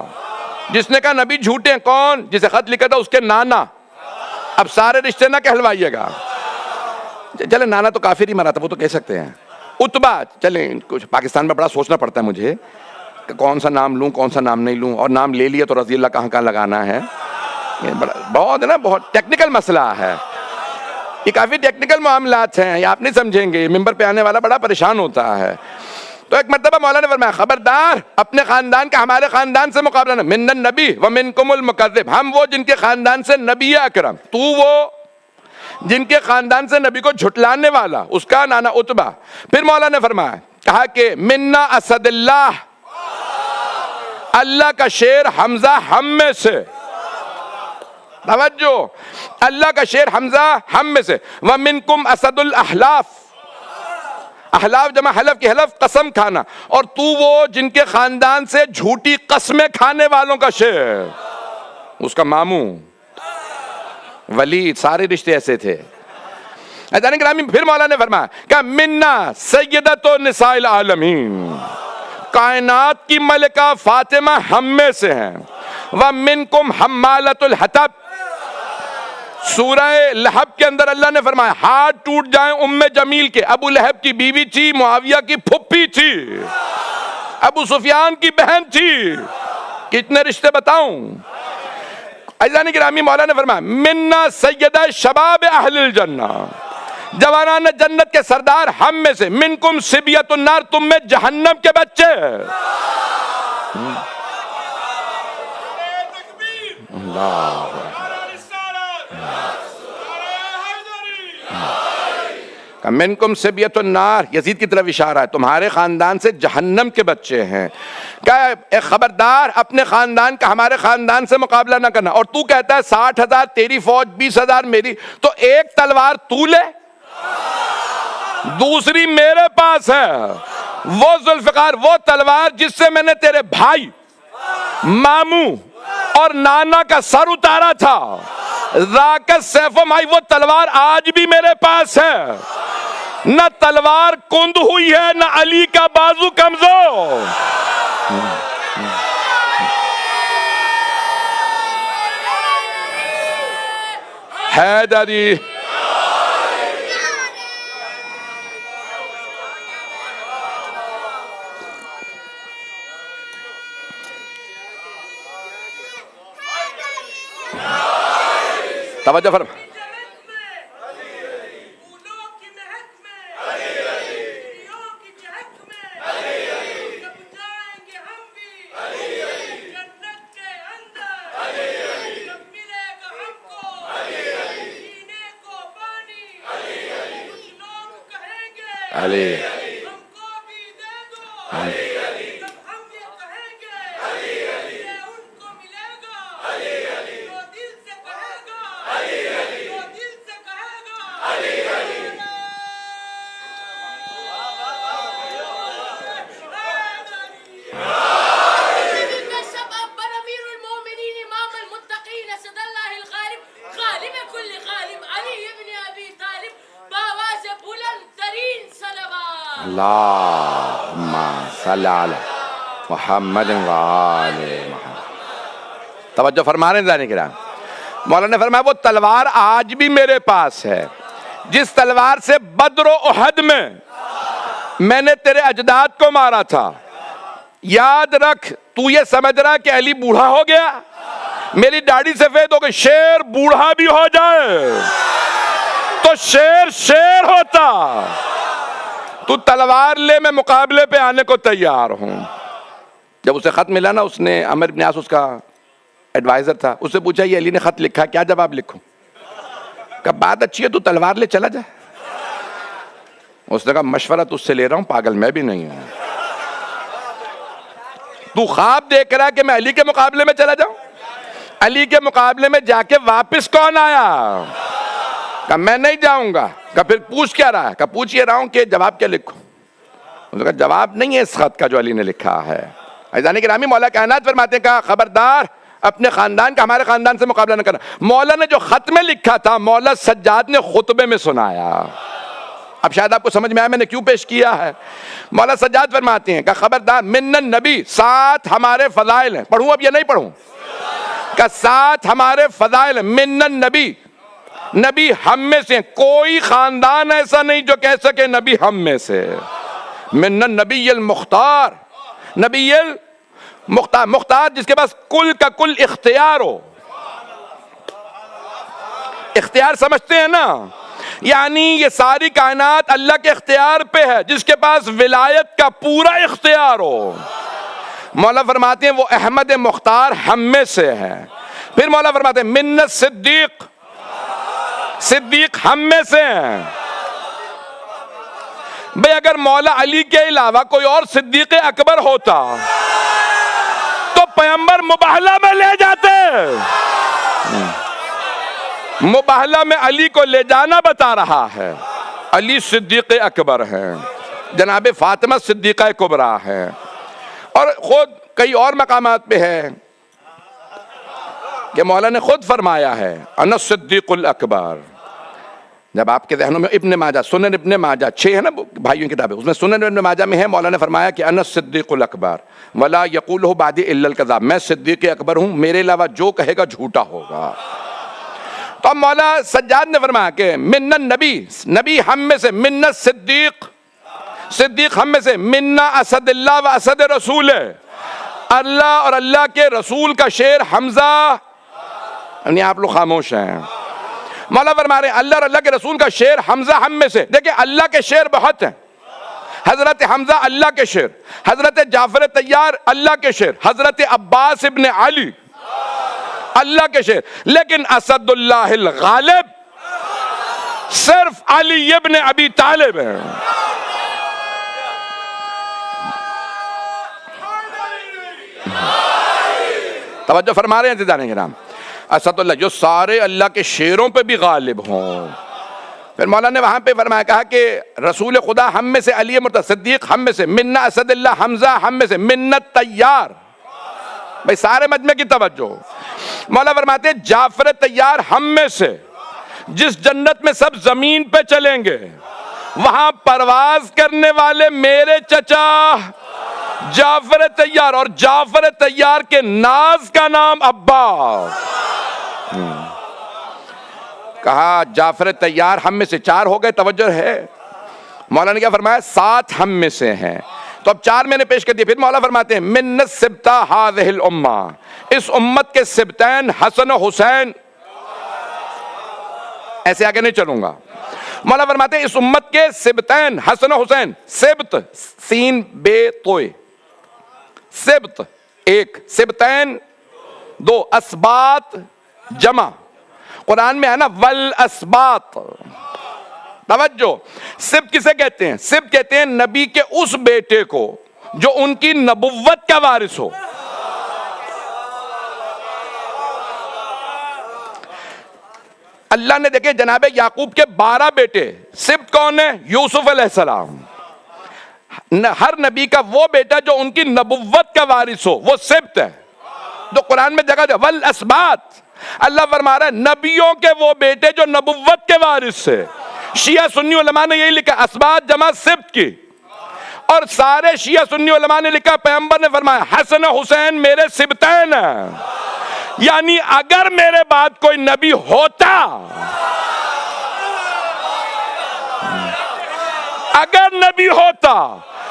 جس نے کہا نبی جھوٹے ہیں، کون؟ جسے خط لکھا تھا اس کے نانا. اب سارے رشتے نہ کہلوائیے گا. چلے نانا تو کافر ہی مرا تھا، وہ تو کہہ سکتے ہیں. اتبا، چلیں کچھ پاکستان میں بڑا سوچنا پڑتا ہے مجھے کہ کون سا نام لوں کون سا نام نہیں لوں، اور نام لے لیا تو رضی اللہ کہاں کہاں لگانا ہے. یہ بہت ہے نا، بہت ٹیکنیکل مسئلہ ہے. یہ کافی ٹیکنیکل معاملات ہیں، یہ آپ نہیں سمجھیں گے. ممبر پہ آنے والا بڑا پریشان ہوتا ہے. تو ایک مرتبہ مولا نے فرمایا خبردار اپنے خاندان کا ہمارے خاندان سے مقابلہ نہ، من النبی ومنکم المکذب، ہم وہ جن کے خاندان سے نبی اکرم، تو وہ جن کے خاندان سے نبی کو جھٹلانے والا، اس کا نانا عتبہ۔ پھر مولا نے فرمایا، کہا کہ منا اسد اللہ، اللہ کا شیر حمزہ ہم میں سے، توجہ، اللہ کا شیر حمزہ ہم میں سے، ومنکم اسد الاحلاف، احلاف جمع حلف کی، حلف قسم کھانا، اور تو وہ جن کے خاندان سے جھوٹی قسمیں کھانے والوں کا شیر، اس کا ماموں ولید، سارے رشتے ایسے تھے۔ عزیزان گرامی پھر مولا نے فرمایا کہ منا سیدۃ نساء العالمین، کائنات کی ملکہ فاطمہ ہم میں سے ہیں، ومنکم حمالۃ الحطب، سورہ لہب کے اندر اللہ نے فرمایا ہاتھ ٹوٹ جائیں ام جمیل کے، ابو لہب کی بیوی تھی، معاویہ کی پھپھی تھی، ابو سفیان کی بہن تھی، کتنے رشتے بتاؤں۔ عزیزان گرامی مولا نے فرمایا منا سیدہ شباب اہل الجنہ، جوانان جنت کے سردار ہم میں سے، منکم صبیۃ النار، تم میں جہنم کے بچے۔ اللہ منکم صبیۃ النار، یزید کی طرف اشارہ ہے، تمہارے خاندان سے جہنم کے بچے ہیں۔ کہ خبردار اپنے خاندان کا ہمارے خاندان سے مقابلہ نہ کرنا، اور تو کہتا ہے 60,000 تیری فوج، 20,000 میری، تو ایک تلوار تو لے، دوسری میرے پاس ہے، وہ ذوالفقار، وہ تلوار جس سے میں نے تیرے بھائی، ماموں اور نانا کا سر اتارا تھا، ذاک السیف مائی، وہ تلوار آج بھی میرے پاس ہے، نہ تلوار کند ہوئی ہے، نہ علی کا بازو کمزور۔ حیدری توجہ فرما، علی اللہم صلی علی محمد و آل محمد۔ توجہ فرما رہے ہیں ذہن کرام، مولا نے فرمایا وہ تلوار آج بھی میرے پاس ہے، جس تلوار سے بدر و احد میں نے تیرے اجداد کو مارا تھا۔ یاد رکھ، تو یہ سمجھ رہا کہ علی بوڑھا ہو گیا، میری داڑھی سفید ہو گئی، شیر بوڑھا بھی ہو جائے تو شیر شیر ہوتا، تو تلوار لے، میں مقابلے پہ آنے کو تیار ہوں۔ جب اسے خط ملا نا، اس نے عمر بن عاص اس کا ایڈوائزر تھا، اس سے پوچھا یہ علی نے خط لکھا، کیا جواب لکھوں؟ کہ بات اچھی ہے، تو تلوار لے چلا جائے۔ اس نے کہا مشورہ تجھ سے لے رہا ہوں، پاگل میں بھی نہیں ہوں، تو خواب دیکھ رہا ہے کہ میں علی کے مقابلے میں چلا جاؤں؟ علی کے مقابلے میں جا کے واپس کون آیا؟ کہ میں نہیں جاؤں گا۔ کہ پھر پوچھ کیا رہا ہے؟ کہ پوچھ یہ رہا ہوں کہ جواب کیا لکھوں؟ اس نے کہا جواب نہیں ہے اس خط کا جو علی نے لکھا ہے۔ عزیزان گرامی مولا کائنات فرماتے ہیں کہ خبردار اپنے خاندان کا ہمارے خاندان سے مقابلہ نہ کرنا۔ مولا نے جو خط میں لکھا تھا، مولا سجاد نے خطبے میں سنایا۔ اب شاید آپ کو سمجھ میں آیا میں نے کیوں پیش کیا ہے۔ مولا سجاد فرماتے ہیں کہ خبردار من النبی، 7 ہمارے فضائل ہیں، پڑھوں اب یا نہیں پڑھوں؟ کہ 7 ہمارے فضائل ہیں، من النبی، نبی ہم میں سے، کوئی خاندان ایسا نہیں جو کہہ سکے نبی ہم میں سے۔ من النبی المختار، نبی المختار، مختار جس کے پاس کل کا کل اختیار ہو۔ اختیار سمجھتے ہیں نا، یعنی یہ ساری کائنات اللہ کے اختیار پہ ہے، جس کے پاس ولایت کا پورا اختیار ہو۔ مولا فرماتے ہیں وہ احمد مختار ہم میں سے ہے۔ پھر مولا فرماتے ہیں منت صدیق، صدیق ہم میں سے ہیں۔ بھئی اگر مولا علی کے علاوہ کوئی اور صدیق اکبر ہوتا تو پیغمبر مباہلہ میں لے جاتے۔ مباہلہ میں علی کو لے جانا بتا رہا ہے۔ علی صدیق اکبر ہے، جناب فاطمہ صدیقہ کبریٰ ہے، اور خود کئی اور مقامات پہ ہے کہ مولا نے خود فرمایا ہے انا الصدیق الاکبر۔ جب آپ کے ذہنوں میں ابن ماجہ، سنن ابن ماجہ 6 ہے نا بھائیوں کی کتابیں، اس میں سنن ابن ماجہ میں ہے، مولا نے فرمایا کہ انا الصدیق الاکبر ولا یقولہ بعدی الا الکذاب، میں صدیق اکبر ہوں، میرے علاوہ جو کہے گا جھوٹا ہوگا۔ تو اب مولا سجاد نے فرمایا کہ من النبی، نبی ہم میں سے، من الصدیق، صدیق ہم میں سے، منا اسد اللہ و اسد رسول، اللہ اور اللہ کے رسول کا شیر حمزہ۔ یعنی آپ لوگ خاموش ہیں۔ مولا فرما رہے ہیں اللہ اور اللہ کے رسول کا شیر حمزہ ہم میں سے۔ دیکھیں اللہ کے شیر بہت ہیں، حضرت حمزہ اللہ کے شیر، حضرت جعفر طیار اللہ کے شیر، حضرت عباس ابن علی اللہ کے شیر، لیکن اسد اللہ الغالب صرف علی ابن ابی طالب ہے۔ توجہ فرما رہے ہیں عزیزان کرام، اسد اللہ جو سارے اللہ کے شیروں پہ بھی غالب ہوں۔ پھر مولا نے وہاں پہ فرمایا، کہا کہ رسول خدا ہم میں سے، علی مرتضی صدیق ہم میں سے، منا اسد اللہ حمزہ ہم میں سے، منت طیار۔ بھئی سارے مجمع کی توجہ۔ مولا فرماتے ہیں جعفر طیار ہم میں سے، جس جنت میں سب زمین پہ چلیں گے وہاں پرواز کرنے والے میرے چچا جعفر طیار، اور جعفر طیار کے ناز کا نام عباس۔ کہا جعفر طیار ہم میں سے، 4 ہو گئے، توجہ ہے۔ مولا نے کیا فرمایا 7 ہم میں سے ہیں، تو اب 4 میں نے پیش کر دیا۔ پھر مولا فرماتے ہیں من السبطہ ہذہ الامہ، اس امت کے سبتین حسن و حسین۔ ایسے آگے نہیں چلوں گا۔ مولا فرماتے ہیں اس امت کے سبتین حسن و حسین، سبت سین بے توئے، سبت 1، سبتین 2، اسبات جمع، قرآن میں ہے نا والاسباط۔ توجہ، سبت کسے کہتے ہیں؟ سبت کہتے ہیں نبی کے اس بیٹے کو جو ان کی نبوت کا وارث ہو۔ اللہ نے دیکھے جناب یعقوب کے 12 بیٹے، سبت کون ہے؟ یوسف علیہ السلام۔ ہر نبی کا وہ بیٹا جو ان کی نبوت کا وارث ہو وہ سبت ہے۔ تو قرآن میں جگہ والاسباط، اللہ فرما رہا ہے نبیوں کے وہ بیٹے جو نبوت کے وارث سے۔ شیعہ سنی علماء نے یہی لکھا اسباط جمع سبت کی، اور سارے شیعہ سنی علماء نے لکھا پیغمبر نے فرمایا حسن و حسین میرے سبتین ہیں، یعنی اگر میرے بعد کوئی نبی ہوتا، اگر نبی ہوتا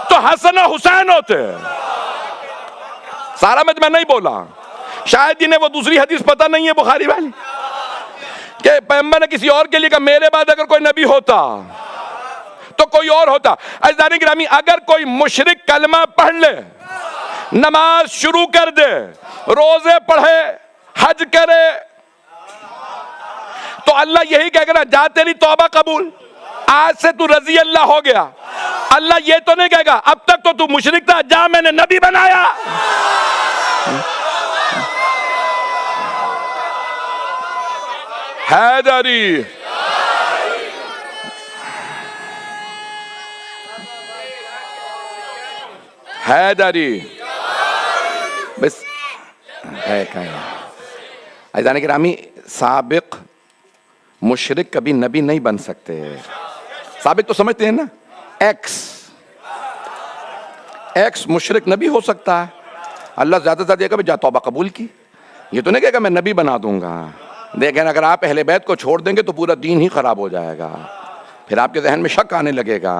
تو حسن و حسین ہوتے۔ سارا مجمع نہیں بولا، شاید جنہیں وہ دوسری حدیث پتہ نہیں ہے بخاری والی، کہ پیغمبر نے کسی اور کے لیے کہا میرے بعد اگر کوئی نبی ہوتا تو کوئی اور ہوتا۔ عزیزان گرامی، اگر کوئی مشرک کلمہ پڑھ لے، نماز شروع کر دے، روزے پڑھے، حج کرے، تو اللہ یہی کہے گا جا تیری توبہ قبول، آج سے تو رضی اللہ ہو گیا۔ اللہ یہ تو نہیں کہے گا اب تک تو مشرک تھا، جا میں نے نبی بنایا۔ حیدری حیدری بس ہے کہیں۔ عزیزان گرامی، سابق مشرک کبھی نبی نہیں بن سکتے۔ سابق تو سمجھتے ہیں نا، ایکس مشرک نبی ہو سکتا ہے۔ اللہ زیادہ زیادہ کہے گا جا توبہ قبول کی، یہ تو نہیں کہے گا میں نبی بنا دوں گا۔ دیکھیں اگر آپ اہل بیت کو چھوڑ دیں گے تو پورا دین ہی خراب ہو جائے گا۔ پھر آپ کے ذہن میں شک آنے لگے گا.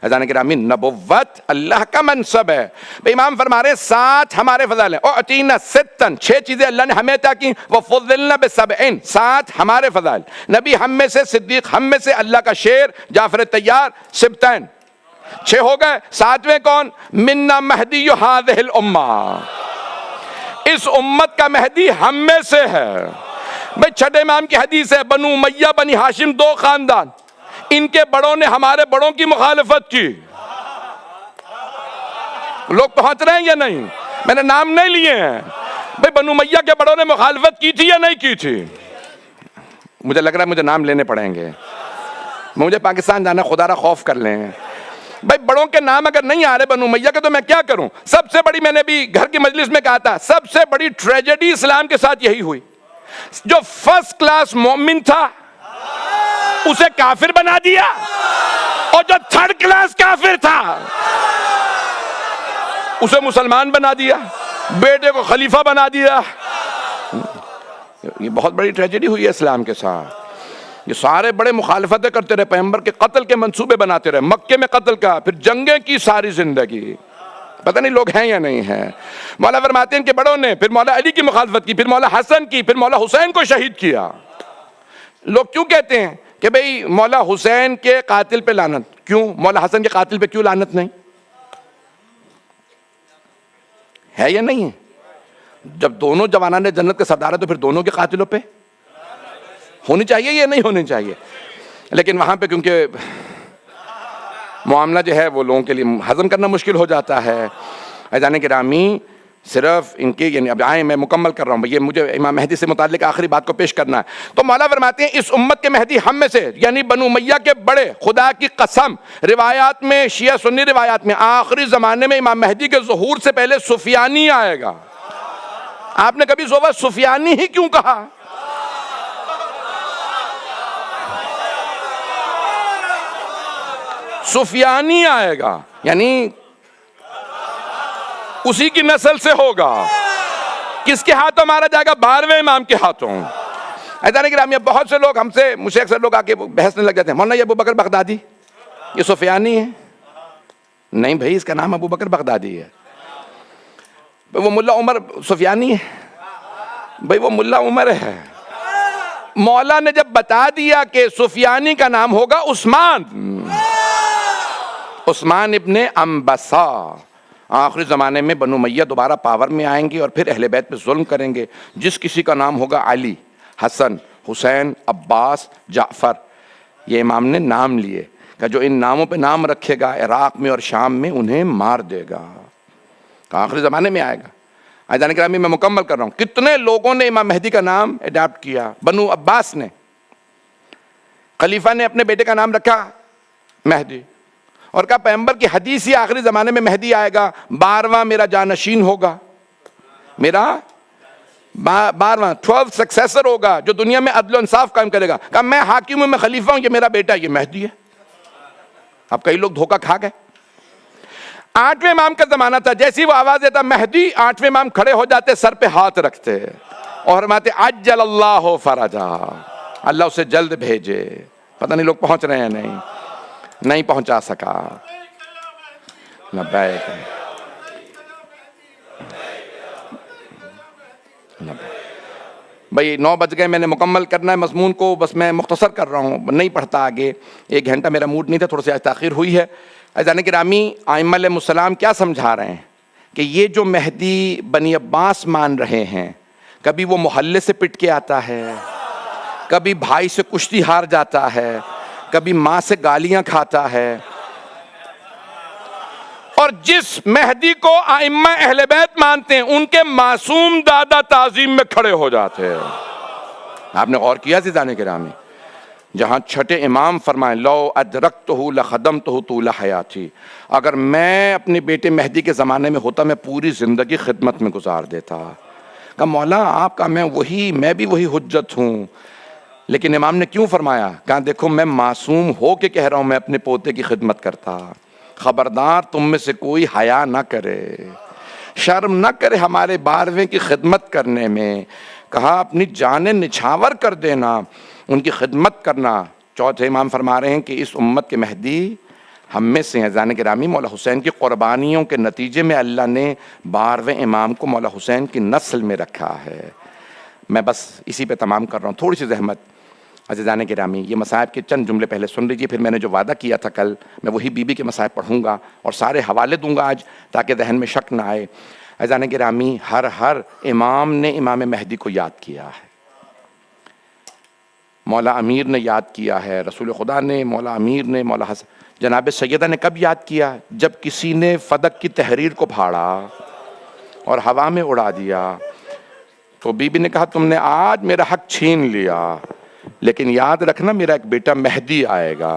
عزیزان گرامی، نبوت اللہ کا منصب ہے. امام فرما رہے 7 ہمارے فضائل ہیں. اعطینا ستا، 6 چیزیں اللہ نے ہمیں عطا کی. وفضلنا بسبع، 7 ہمارے فضائل. نبی ہم میں سے، صدیق ہم میں سے، اللہ کا شیر جعفر طیار، سبتین 6 ہو گئے. 7ویں کون؟ منا مہدی ہذہ الامہ، اس امت کا مہدی ہم میں سے ہے. بھئی چھٹے امام کی حدیث ہے، بنو امیہ بنی ہاشم 2 خاندان، ان کے بڑوں نے ہمارے بڑوں کی مخالفت کی. لوگ پہنچ رہے ہیں یا نہیں؟ میں نے نام نہیں لیے ہیں. بھئی بنو امیہ کے بڑوں نے مخالفت کی تھی یا نہیں کی تھی؟ مجھے لگ رہا ہے مجھے نام لینے پڑیں گے. مجھے پاکستان جانا، خدا را خوف کر لیں. بھئی بڑوں کے نام اگر نہیں آ رہے بنو امیہ کے تو میں کیا کروں؟ سب سے بڑی، میں نے بھی گھر کی مجلس میں کہا تھا، سب سے بڑی ٹریجڈی اسلام کے ساتھ یہی ہوئی. جو فرسٹ کلاس مومن تھا اسے کافر بنا دیا، اور جو 3rd کلاس کافر تھا اسے مسلمان بنا دیا، بیٹے کو خلیفہ بنا دیا. یہ بہت بڑی ٹریجڈی ہوئی ہے اسلام کے ساتھ. یہ سارے بڑے مخالفتیں کرتے رہے، پیغمبر کے قتل کے منصوبے بناتے رہے، مکے میں قتل کا، پھر جنگیں کی ساری زندگی. پتہ نہیں لوگ ہیں یا نہیں ہیں. مولا فرماتے ہیں کہ بڑوں نے پھر مولا علی کی مخالفت کی، پھر مولا حسن کی، پھر مولا حسین کو شہید کیا. لوگ کیوں کہتے ہیں کہ بھئی مولا حسین کے قاتل پہ لعنت؟ کیوں مولا حسن کے قاتل پہ کیوں لعنت نہیں ہے یا نہیں ہے؟ جب دونوں جوانان جنت کے سردار ہیں تو پھر دونوں کے قاتلوں پہ ہونی چاہیے یا نہیں ہونی چاہیے؟ لیکن وہاں پہ کیونکہ معاملہ جو ہے وہ لوگوں کے لیے ہضم کرنا مشکل ہو جاتا ہے. عزیزان گرامی، صرف ان کے، یعنی اب آئیں میں مکمل کر رہا ہوں، یہ مجھے امام مہدی سے متعلق آخری بات کو پیش کرنا ہے. تو مولا فرماتے ہیں اس امت کے مہدی ہم میں سے، یعنی بنو امیہ کے بڑے، خدا کی قسم، روایات میں، شیعہ سنی روایات میں، آخری زمانے میں امام مہدی کے ظہور سے پہلے سفیانی آئے گا. آپ نے کبھی صبح سفیانی ہی کیوں کہا؟ سفیانی آئے گا، یعنی اسی کی نسل سے ہوگا. کس کے ہاتھوں مارا جائے گا؟ 12ویں امام کے ہاتھوں. عزیزان گرامی، بہت سے لوگ ہم سے، مجھ سے اکثر لوگ آ کے بحث لگ جاتے ہیں، مولانا یہ ابو بکر بغدادی یہ سفیانی ہے؟ نہیں بھائی، اس کا نام ابو بکر بغدادی ہے. وہ ملا عمر سفیانی ہے؟ بھائی وہ ملا عمر ہے. مولا نے جب بتا دیا کہ سفیانی کا نام ہوگا عثمان ابن انبسا. آخری زمانے میں بنو امیہ دوبارہ پاور میں آئیں گے اور پھر اہل بیت پہ ظلم کریں گے. جس کسی کا نام ہوگا علی، حسن، حسین، عباس، جعفر، یہ امام نے نام لیے کہ جو ان ناموں پہ نام رکھے گا عراق میں اور شام میں انہیں مار دے گا. آخری زمانے میں آئے گا. عزیزان گرامی، میں مکمل کر رہا ہوں. کتنے لوگوں نے امام مہدی کا نام اڈاپٹ کیا؟ بنو عباس نے، خلیفہ نے اپنے بیٹے کا نام رکھا مہدی، اور کہا پیغمبر کی حدیث ہی آخری زمانے میں مہدی آئے گا، 12واں میرا جانشین ہوگا، میرا 12 سکسیسر ہوگا جو دنیا میں عدل و انصاف قائم کرے گا. کہا میں حاکم ہوں، میں خلیفہ ہوں، یہ میرا بیٹا، یہ مہدی ہے. اب کئی لوگ دھوکہ کھا گئے. 8ویں امام کا زمانہ تھا، جیسی وہ آواز دیتا مہدی، 8ویں امام کھڑے ہو جاتے، سر پہ ہاتھ رکھتے اور فرماتے عجل اللہ فرجا، اللہ اسے جلد بھیجے. پتہ نہیں لوگ پہنچ رہے ہیں؟ نہیں پہنچا سکا. لبیک بھائی 9 بج گئے، میں نے مکمل کرنا ہے مضمون کو، بس میں مختصر کر رہا ہوں، نہیں پڑھتا آگے. 1 گھنٹہ میرا موڈ نہیں تھا، تھوڑا سی آج تاخیر ہوئی ہے. عزیزان گرامی، ائمہ علیہ السلام کیا سمجھا رہے ہیں کہ یہ جو مہدی بنی عباس مان رہے ہیں، کبھی وہ محلے سے پٹ کے آتا ہے، کبھی بھائی سے کشتی ہار جاتا ہے، کبھی ماں سے گالیاں کھاتا ہے. اور جس مہدی کو ائمہ اہل بیت مانتے ہیں ان کے معصوم دادا تعظیم میں کھڑے ہو جاتے ہیں. آپ نے غور کیا عزیزان گرامی؟ جہاں چھٹے امام فرمائیں لو ادرکتہ لخدمتہ طول حیاتی، اگر میں اپنے بیٹے مہدی کے زمانے میں ہوتا میں پوری زندگی خدمت میں گزار دیتا. کہا مولا آپ کا میں بھی وہی حجت ہوں. لیکن امام نے کیوں فرمایا؟ کہا دیکھو میں معصوم ہو کے کہہ رہا ہوں میں اپنے پوتے کی خدمت کرتا. خبردار تم میں سے کوئی حیا نہ کرے، شرم نہ کرے ہمارے 12ویں کی خدمت کرنے میں. کہا اپنی جانیں نچھاور کر دینا، ان کی خدمت کرنا چوتھے امام فرما رہے ہیں کہ اس امت کے مہدی ہم میں سے ہیں. عزیزان گرامی، مولا حسین کی قربانیوں کے نتیجے میں اللہ نے 12ویں امام کو مولا حسین کی نسل میں رکھا ہے. میں بس اسی پہ تمام کر رہا ہوں، تھوڑی سی زحمت. عزیزان گرامی، یہ مصائب کے چند جملے پہلے سن لیجیے، پھر میں نے جو وعدہ کیا تھا کل، میں وہی بی بی کے مصائب پڑھوں گا اور سارے حوالے دوں گا آج تاکہ ذہن میں شک نہ آئے. عزیزان گرامی، ہر امام نے امام مہدی کو یاد کیا ہے. مولا امیر نے یاد کیا ہے، رسول خدا نے، مولا امیر نے، مولا حسن. جناب سیدہ نے کب یاد کیا؟ جب کسی نے فدق کی تحریر کو پھاڑا اور ہوا میں اڑا دیا تو بی بی نے کہا تم نے آج میرا حق چھین لیا، لیکن یاد رکھنا میرا ایک بیٹا مہدی آئے گا،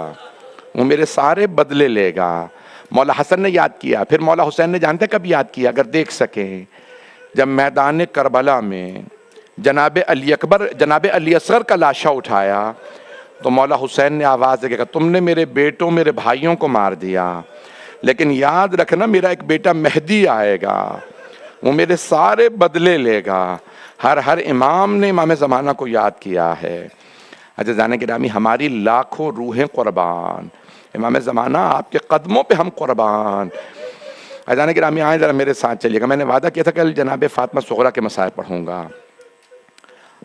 وہ میرے سارے بدلے لے گا. مولا حسن نے یاد کیا. پھر مولا حسین نے جانتے کب یاد کیا؟ اگر دیکھ سکیں، جب میدان کربلا میں جناب علی اکبر، جناب علی اصغر کا لاشا اٹھایا تو مولا حسین نے آواز دے کے کہا تم نے میرے بیٹوں، میرے بھائیوں کو مار دیا، لیکن یاد رکھنا میرا ایک بیٹا مہدی آئے گا، وہ میرے سارے بدلے لے گا. ہر امام نے امام زمانہ کو یاد کیا ہے. عزیزان گرامی، ہماری لاکھوں روحیں قربان، امام زمانہ آپ کے قدموں پہ ہم قربان. عزیزان گرامی، آئیں ذرا میرے ساتھ چلیے گا. میں نے وعدہ کیا تھا کل جناب فاطمہ صغریٰ کے مصائب پڑھوں گا.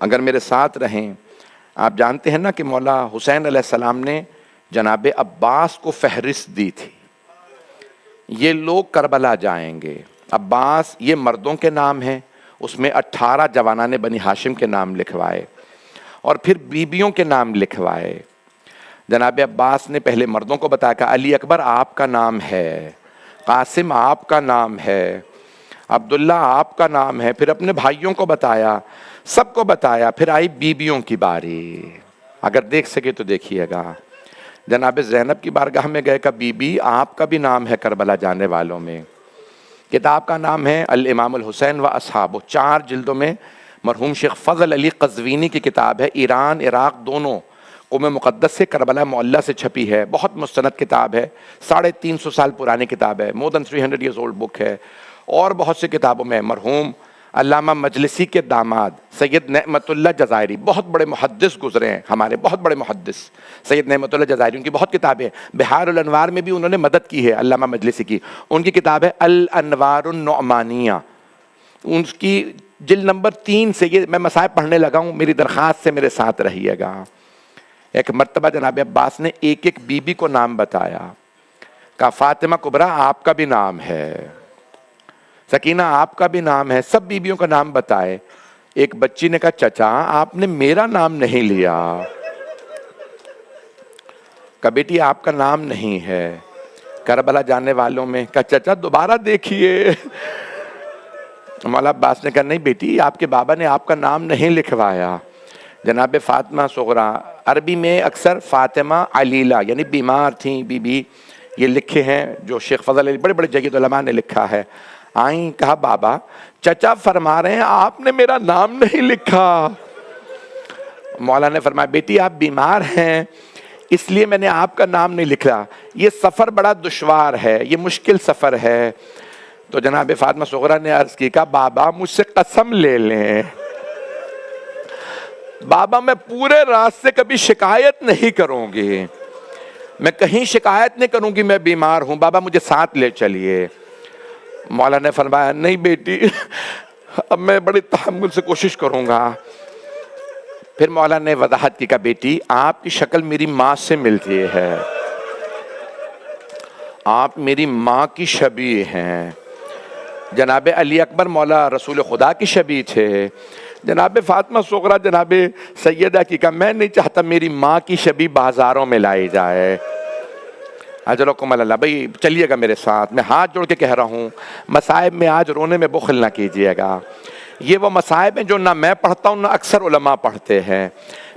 اگر میرے ساتھ رہیں، آپ جانتے ہیں نا کہ مولا حسین علیہ السلام نے جناب عباس کو فہرست دی تھی، یہ لوگ کربلا جائیں گے. عباس یہ مردوں کے نام ہیں، اس میں 18 جوانان بنی ہاشم کے نام لکھوائے اور پھر بیبیوں کے نام لکھوائے. جناب عباس نے پہلے مردوں کو بتایا کہ علی اکبر آپ کا نام ہے، قاسم آپ کا نام ہے، عبداللہ آپ کا نام ہے. پھر اپنے بھائیوں کو بتایا، سب کو بتایا. پھر آئی بیبیوں کی باری. اگر دیکھ سکے تو دیکھیے گا. جناب زینب کی بارگاہ میں گئے کہ بی بی آپ کا بھی نام ہے کربلا جانے والوں میں. کتاب کا نام ہے الامام الحسین و اصحابہ، 4 جلدوں میں مرحوم شیخ فضل علی قزوینی کی کتاب ہے. ایران عراق دونوں قوم مقدس سے کربلا معلیٰ سے چھپی ہے. بہت مستند کتاب ہے، 350 سال پرانی کتاب ہے، more than 300 years old book ہے. اور بہت سی کتابوں میں مرحوم علامہ مجلسی کے داماد سید نعمت اللہ جزائری، بہت بڑے محدث گزرے ہیں ہمارے، بہت بڑے محدث سید نعمت اللہ جزائری، ان کی بہت کتابیں. بحار الانوار میں بھی انہوں نے مدد کی ہے علامہ مجلسی کی. ان کی کتاب ہے الانوار النعمانیہ، ان کی جلد نمبر 3 سے. یہ میں مصائب پڑھنے لگا ہوں، میری درخواست سے میرے ساتھ رہیے گا. ایک مرتبہ جناب عباس نے ایک بی بی کو نام بتایا، کہا فاطمہ کبریٰ آپ کا بھی نام ہے، سکینہ آپ کا بھی نام ہے. سب بیبیوں کا نام بتائے. ایک بچی نے کہا چچا آپ نے میرا نام نہیں لیا. کہا بیٹی آپ کا نام نہیں ہے کربلا جانے والوں میں. کہا چچا دوبارہ دیکھیے. مولا عباس نے کہا نہیں بیٹی، آپ کے بابا نے آپ کا نام نہیں لکھوایا. جناب فاطمہ صغریٰ، عربی میں اکثر فاطمہ علیلہ یعنی بیمار تھیں بی بی، یہ لکھے ہیں جو شیخ فضل علی، بڑے بڑے جگید علماء نے لکھا ہے. آئیں، کہا بابا چچا فرما رہے ہیں آپ نے میرا نام نہیں لکھا. مولا نے فرمایا بیٹی آپ بیمار ہیں اس لیے میں نے آپ کا نام نہیں لکھا، یہ سفر بڑا دشوار ہے، یہ مشکل سفر ہے. تو جناب فاطمہ صغریٰ نے عرض کی، کہا بابا مجھ سے قسم لے لیں، بابا میں پورے راستے کبھی شکایت نہیں کروں گی، میں کہیں شکایت نہیں کروں گی میں بیمار ہوں، بابا مجھے ساتھ لے چلیے. مولا نے فرمایا نہیں بیٹی اب میں بڑی تحمل سے کوشش کروں گا. پھر مولا نے وضاحت کی، کہا بیٹی آپ کی شکل میری ماں سے ملتی ہے، آپ میری ماں کی شبیہ ہیں. جناب علی اکبر مولا رسول خدا کی شبیہ تھے. جناب فاطمہ صغریٰ جناب سیدہ کی کہا میں نہیں چاہتا میری ماں کی شبیہ بازاروں میں لائی جائے. اجرکم اللہ. بھائی چلیے گا میرے ساتھ، میں ہاتھ جوڑ کے کہہ رہا ہوں مصائب میں آج رونے میں بخل نہ کیجیے گا. یہ وہ مصائب ہیں جو نہ میں پڑھتا ہوں نہ اکثر علماء پڑھتے ہیں.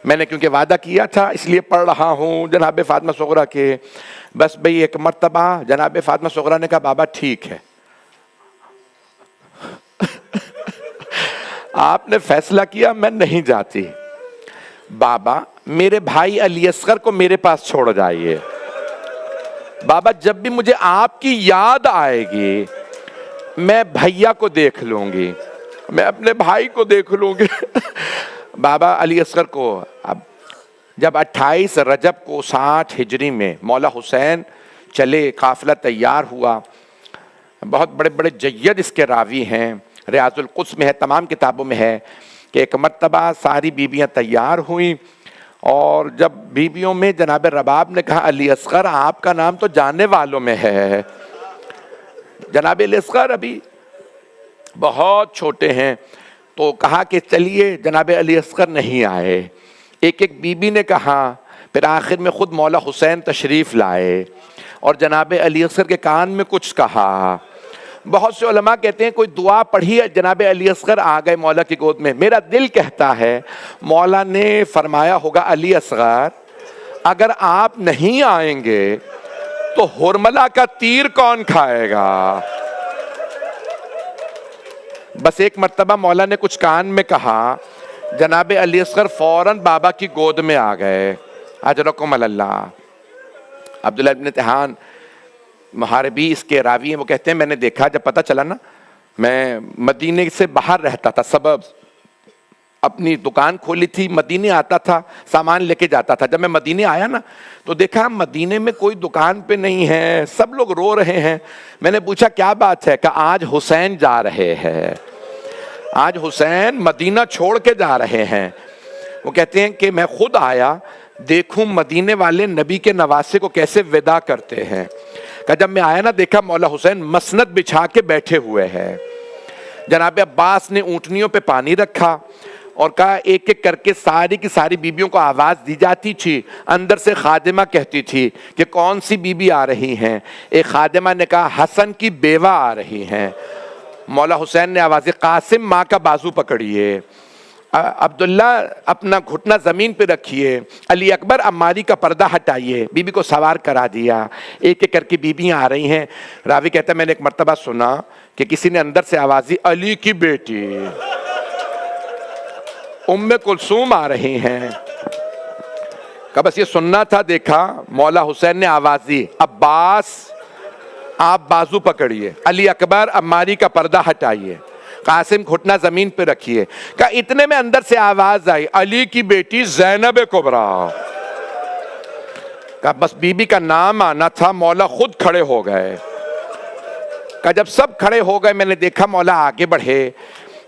میں نے کیونکہ وعدہ کیا تھا اس لیے پڑھ رہا ہوں جناب فاطمہ صغریٰ کے. بس بھئی ایک مرتبہ جناب فاطمہ صغریٰ نے کہا بابا ٹھیک ہے آپ نے فیصلہ کیا میں نہیں جاتی. بابا میرے بھائی علی اصغر کو میرے پاس چھوڑ جائیے. بابا جب بھی مجھے آپ کی یاد آئے گی میں بھیا کو دیکھ لوں گی، میں اپنے بھائی کو دیکھ لوں گی. بابا علی اصغر کو اب جب 28 رجب کو 60 ہجری میں مولا حسین چلے، قافلہ تیار ہوا، بہت بڑے بڑے جید اس کے راوی ہیں، ریاض القدس میں ہے، تمام کتابوں میں ہے کہ ایک مرتبہ ساری بیویاں تیار ہوئیں، اور جب بیویوں میں جناب رباب نے کہا علی اصغر آپ کا نام تو جاننے والوں میں ہے، جناب علی اصغر ابھی بہت چھوٹے ہیں، تو کہا کہ چلیے جناب علی اصغر نہیں آئے، ایک ایک بیوی نے کہا، پھر آخر میں خود مولا حسین تشریف لائے اور جناب علی اصغر کے کان میں کچھ کہا۔ بہت سے علماء کہتے ہیں کوئی دعا پڑھی ہے، جناب علی اصغر آ گئے مولا کی گود میں۔ میرا دل کہتا ہے مولا نے فرمایا ہوگا علی اصغر اگر آپ نہیں آئیں گے تو ہرملہ کا تیر کون کھائے گا؟ بس ایک مرتبہ مولا نے کچھ کان میں کہا، جناب علی اصغر فوراً بابا کی گود میں آ گئے۔ اجرکم اللہ۔ عبداللہ ابن تہان محاربی اس کے راوی ہیں، وہ کہتے ہیں میں نے دیکھا جب پتہ چلا نا، میں مدینے سے باہر رہتا تھا، سبب اپنی دکان کھولی تھی، مدینے آتا تھا، سامان لے کے جاتا تھا۔ جب میں مدینے آیا نا تو دیکھا مدینے میں کوئی دکان پہ نہیں ہے، سب لوگ رو رہے ہیں۔ میں نے پوچھا کیا بات ہے؟ کہ آج حسین جا رہے ہیں، آج حسین مدینہ چھوڑ کے جا رہے ہیں۔ وہ کہتے ہیں کہ میں خود آیا دیکھوں مدینے والے نبی کے نواسے کو کیسے وداع کرتے ہیں، کہ جب میں آیا نا دیکھا مولا حسین مسند بچھا کے بیٹھے ہوئے ہیں۔ جناب عباس نے اونٹنیوں پہ پانی رکھا اور کہا ایک ایک کر کے ساری کی ساری بیبیوں کو آواز دی جاتی تھی، اندر سے خادمہ کہتی تھی کہ کون سی بیوی آ رہی ہیں۔ ایک خادمہ نے کہا حسن کی بیوہ آ رہی ہیں۔ مولا حسین نے آواز قاسم ماں کا بازو پکڑیے، عبداللہ اپنا گھٹنا زمین پہ رکھیے، علی اکبر عماری کا پردہ ہٹائیے، بی بی کو سوار کرا دیا۔ ایک ایک کر کے بیبیاں آ رہی ہیں۔ راوی کہتا ہے میں نے ایک مرتبہ سنا کہ کسی نے اندر سے آواز دی علی کی بیٹی ام کلثوم آ رہی ہیں۔ کہ بس یہ سننا تھا، دیکھا مولا حسین نے آواز دی عباس آپ بازو پکڑیے، علی اکبر عماری کا پردہ ہٹائیے، قاسم گھٹنا زمین پہ رکھیے۔ کہ اتنے میں اندر سے آواز آئی علی کی بیٹی زینب کبریٰ۔ کہ بس بی بی کا نام آنا تھا، مولا خود کھڑے ہو گئے۔ کہ جب سب کھڑے ہو گئے میں نے دیکھا مولا آگے بڑھے،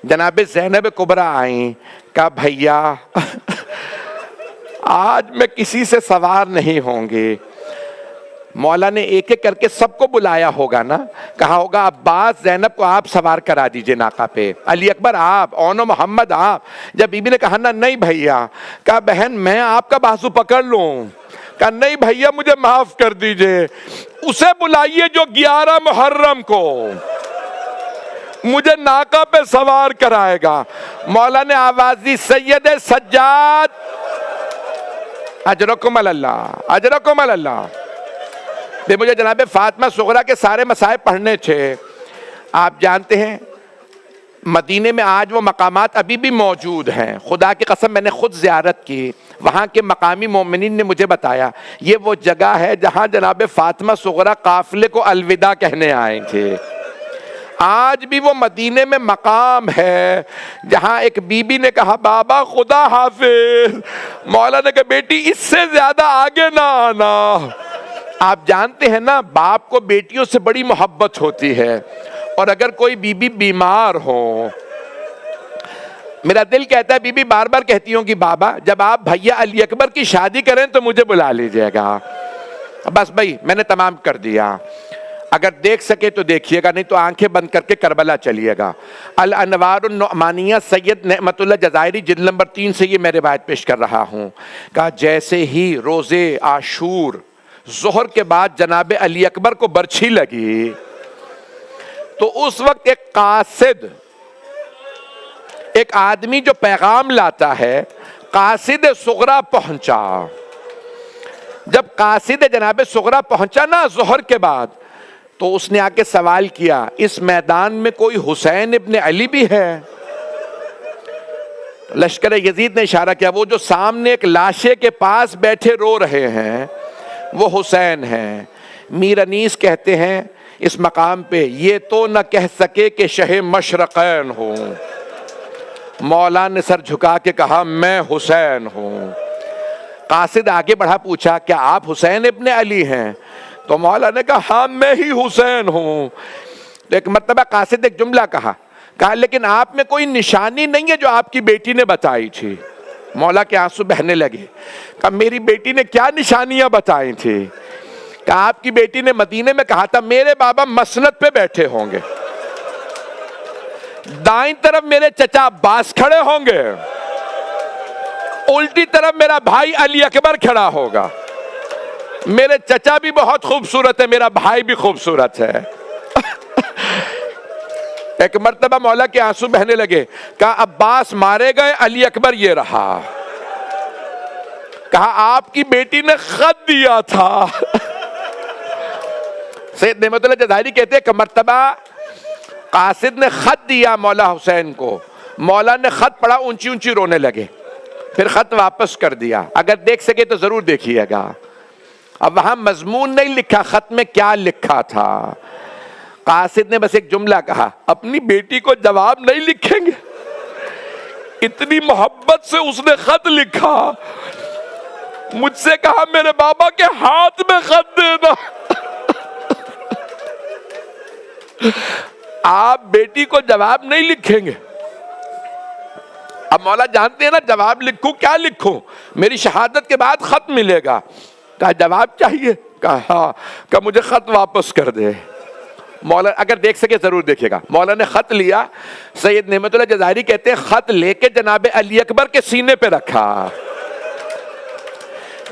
جناب زینب کبریٰ آئیں۔ کہ بھیا آج میں کسی سے سوار نہیں ہوں گی۔ مولا نے ایک ایک کر کے سب کو بلایا ہوگا نا، کہا ہوگا عباس زینب کو آپ سوار کرا دیجئے ناقہ پہ، علی اکبر آپ، اونو محمد آپ۔ جب بی بی نے کہا نا نہیں بھیا، کہا بہن میں آپ کا بازو پکڑ لوں، کہا نہیں بھیا مجھے معاف کر دیجئے، اسے بلائیے جو 11 محرم کو مجھے ناقہ پہ سوار کرائے گا۔ مولا نے آواز دی سید سجاد اجرکم اللہ، اجرکم اللہ۔ مجھے جناب فاطمہ صغریٰ کے سارے مصائب پڑھنے تھے۔ آپ جانتے ہیں مدینے میں آج وہ مقامات ابھی بھی موجود ہیں، خدا کی قسم میں نے خود زیارت کی، وہاں کے مقامی مومنین نے مجھے بتایا یہ وہ جگہ ہے جہاں جناب فاطمہ صغریٰ قافلے کو الوداع کہنے آئے تھے۔ آج بھی وہ مدینے میں مقام ہے جہاں ایک بی بی نے کہا بابا خدا حافظ، مولا نے کہا بیٹی اس سے زیادہ آگے نہ آنا۔ آپ جانتے ہیں نا باپ کو بیٹیوں سے بڑی محبت ہوتی ہے، اور اگر کوئی بی بی بیمار ہو، میرا دل کہتا ہے بی بی بار بار کہتی ہوں کہ بابا جب آپ بھیا علی اکبر کی شادی کریں تو مجھے بلا لیجئے گا۔ بس بھائی میں نے تمام کر دیا، اگر دیکھ سکے تو دیکھیے گا، نہیں تو آنکھیں بند کر کے کربلا چلیے گا۔ الانوار النعمانیہ سید نعمت اللہ جزائری جلد نمبر 3 سے یہ میں روایت پیش کر رہا ہوں۔ کہا جیسے ہی روزے عاشور ظہر کے بعد جناب علی اکبر کو برچھی لگی تو اس وقت ایک قاصد، ایک آدمی جو پیغام لاتا ہے، قاصد صغریٰ پہنچا۔ جب قاصد جناب صغریٰ پہنچا نا ظہر کے بعد، تو اس نے آ کے سوال کیا اس میدان میں کوئی حسین ابن علی بھی ہے؟ لشکر یزید نے اشارہ کیا وہ جو سامنے ایک لاشے کے پاس بیٹھے رو رہے ہیں وہ حسین ہیں۔ میر انیس کہتے ہیں اس مقام پہ یہ تو نہ کہہ سکے کہ شہ مشرقین ہوں، مولا نے سر جھکا کے کہا میں حسین ہوں۔ قاصد آگے بڑھا پوچھا کیا آپ حسین ابن علی ہیں؟ تو مولا نے کہا ہاں میں ہی حسین ہوں. تو ایک مرتبہ قاصد ایک جملہ کہا لیکن آپ میں کوئی نشانی نہیں ہے جو آپ کی بیٹی نے بتائی تھی. مولا کے آنسو بہنے لگے. کہا میری بیٹی نے کیا نشانیاں بتائی تھی؟ کہا آپ کی بیٹی نے مدینے میں کہا تھا میرے بابا مسند پہ بیٹھے ہوں گے، دائیں طرف میرے چچا عباس کھڑے ہوں گے، الٹی طرف میرا بھائی علی اکبر کھڑا ہوگا. میرے چچا بھی بہت خوبصورت ہے، میرا بھائی بھی خوبصورت ہے. ایک مرتبہ مولا کے آنسو بہنے لگے. کہا عباس مارے گئے، علی اکبر یہ رہا. کہا آپ کی بیٹی نے خط دیا تھا. سید نعمت اللہ جزائری کہتے ہیں کہ مرتبہ قاصد نے خط دیا مولا حسین کو، مولا نے خط پڑھا، اونچی اونچی رونے لگے، پھر خط واپس کر دیا. اگر دیکھ سکے تو ضرور دیکھیے گا. اب وہاں مضمون نہیں لکھا خط میں کیا لکھا تھا. قاصد نے بس ایک جملہ کہا اپنی بیٹی کو جواب نہیں لکھیں گے؟ اتنی محبت سے اس نے خط لکھا. مجھ سے کہا میرے بابا کے ہاتھ میں خط دینا. آپ بیٹی کو جواب نہیں لکھیں گے؟ اب مولا جانتے ہیں نا جواب لکھوں کیا لکھوں، میری شہادت کے بعد خط ملے گا. کہا جواب چاہیے؟ کہا ہاں. کہا مجھے خط واپس کر دے. مولا اگر دیکھ سکے ضرور دیکھے گا. مولا نے خط لیا. سید نعمت اللہ جزائری کہتے ہیں خط لے کے جناب علی اکبر کے سینے پہ رکھا.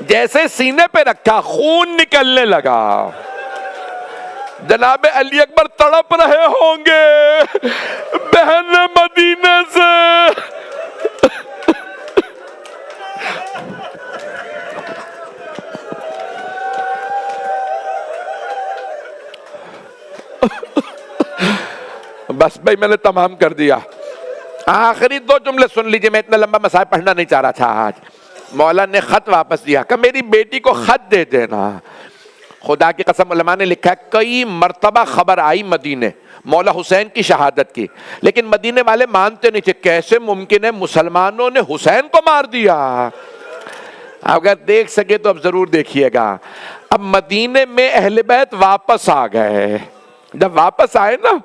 جیسے سینے پہ رکھا خون نکلنے لگا. جناب علی اکبر تڑپ رہے ہوں گے بہن مدینے سے. بس بھائی میں نے تمام کر دیا. آخری دو جملے سن لیجئے، میں اتنا لمبا مسائل پڑھنا نہیں چاہ رہا تھا آج. مولا نے خط واپس دیا کہ میری بیٹی کو خط دے دینا. خدا کی قسم علماء نے لکھا ہے کئی مرتبہ خبر آئی مدینے مولا حسین کی شہادت کی، لیکن مدینے والے مانتے نہیں تھے. کیسے ممکن ہے مسلمانوں نے حسین کو مار دیا؟ اگر دیکھ سکے تو اب ضرور دیکھیے گا. اب مدینے میں اہل بیت واپس آ گئے. جب واپس آئے نا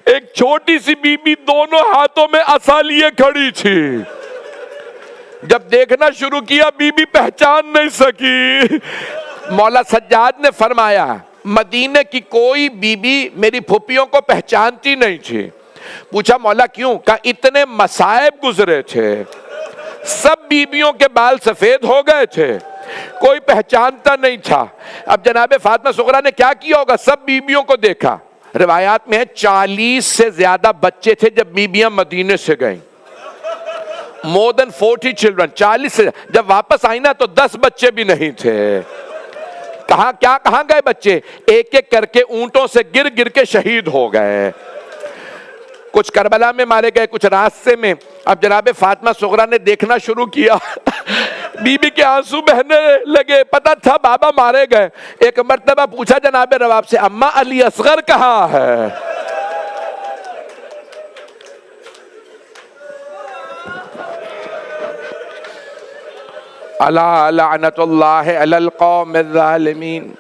ایک چھوٹی سی بی بی دونوں ہاتھوں میں عصا لیے کھڑی تھی. جب دیکھنا شروع کیا بی بی پہچان نہیں سکی. مولا سجاد نے فرمایا مدینے کی کوئی بی بی میری پھوپھیوں کو پہچانتی نہیں تھی. پوچھا مولا کیوں؟ کہا اتنے مصائب گزرے تھے، سب بیبیوں کے بال سفید ہو گئے تھے، کوئی پہچانتا نہیں تھا. اب جناب فاطمہ صغریٰ نے کیا کیا ہوگا؟ سب بیبیوں کو دیکھا. روایات میں ہے 40 سے زیادہ بچے تھے جب بیبیاں مدینے سے گئیں. more than 40 children. 40 سے جب واپس آئی نا تو 10 بچے بھی نہیں تھے. کہاں گئے بچے؟ ایک ایک کر کے اونٹوں سے گر گر کے شہید ہو گئے. کچھ کربلا میں مارے گئے، کچھ راستے میں. اب جناب فاطمہ صغریٰ نے دیکھنا شروع کیا بی بی کے آنسو بہنے لگے. پتہ تھا بابا مارے گئے. ایک مرتبہ پوچھا جناب رواب سے اماں علی اصغر کہاں ہے؟ الا لعنت اللہ علی القوم الظالمین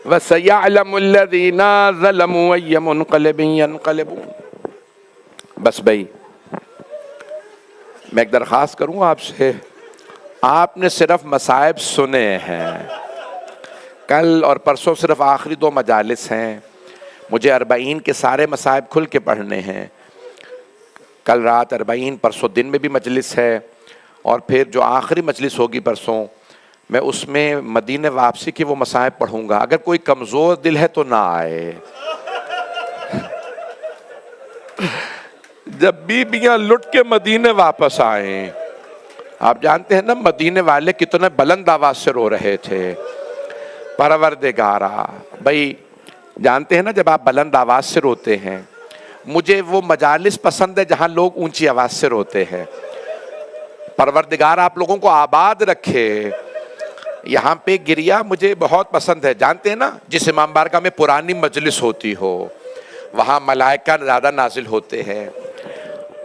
وسیعلم الذین ظلموا ای منقلب ینقلبون. بس بھائی میں ایک درخواست کروں آپ سے، آپ نے صرف مصائب سنے ہیں. کل اور پرسوں صرف آخری 2 مجالس ہیں. مجھے 40 کے سارے مصائب کھل کے پڑھنے ہیں. کل رات 40، پرسوں دن میں بھی مجلس ہے، اور پھر جو آخری مجلس ہوگی پرسوں میں اس میں مدینہ واپسی کی وہ مصائب پڑھوں گا. اگر کوئی کمزور دل ہے تو نہ آئے. جب بیبیاں لٹ کے مدینے واپس آئیں، آپ جانتے ہیں نا مدینے والے کتنے بلند آواز سے رو رہے تھے. پروردگارا، بھائی جانتے ہیں نا جب آپ بلند آواز سے روتے ہیں، مجھے وہ مجالس پسند ہے جہاں لوگ اونچی آواز سے روتے ہیں. پروردگار آپ لوگوں کو آباد رکھے. یہاں پہ گریا مجھے بہت پسند ہے. جانتے ہیں نا جس امام بارگاہ میں پرانی مجلس ہوتی ہو وہاں ملائکہ زیادہ نازل ہوتے ہیں.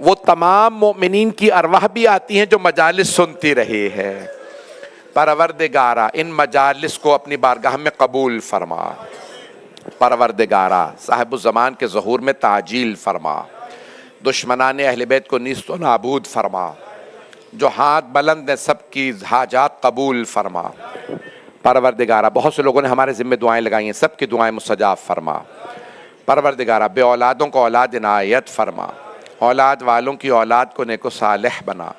وہ تمام مومنین کی ارواح بھی آتی ہیں جو مجالس سنتی رہی ہے. پروردگارہ ان مجالس کو اپنی بارگاہ میں قبول فرما، پروردگارہ صاحب الزمان کے ظہور میں تعجیل فرما، دشمنان اہل بیت کو نیست و نابود فرما، جو ہاتھ بلند ہیں سب کی حاجات قبول فرما۔ پروردگارہ بہت سے لوگوں نے ہمارے ذمہ دعائیں لگائی ہیں، سب کی دعائیں مستجاب فرما۔ پروردگارہ بے اولادوں کو اولاد عنایت فرما، اولاد والوں کی اولاد کو نیک و صالح بنا،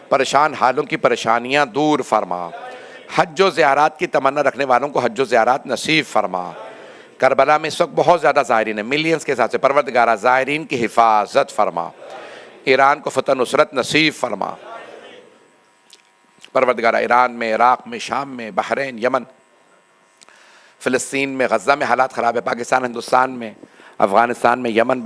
پریشان حالوں کی پریشانیاں دور فرما، حج و زیارات کی تمنا رکھنے والوں کو حج و زیارات نصیب فرما۔ کربلا میں اس وقت بہت زیادہ زائرین ہیں، ملینز کے حساب سے، پروردگارہ زائرین کی حفاظت فرما، ایران کو فتح نصرت نصیب فرما۔ پروردگارہ ایران میں، عراق میں، شام میں، بحرین، یمن، فلسطین میں، غزہ میں حالات خراب ہے، پاکستان، ہندوستان میں، افغانستان میں، یمن،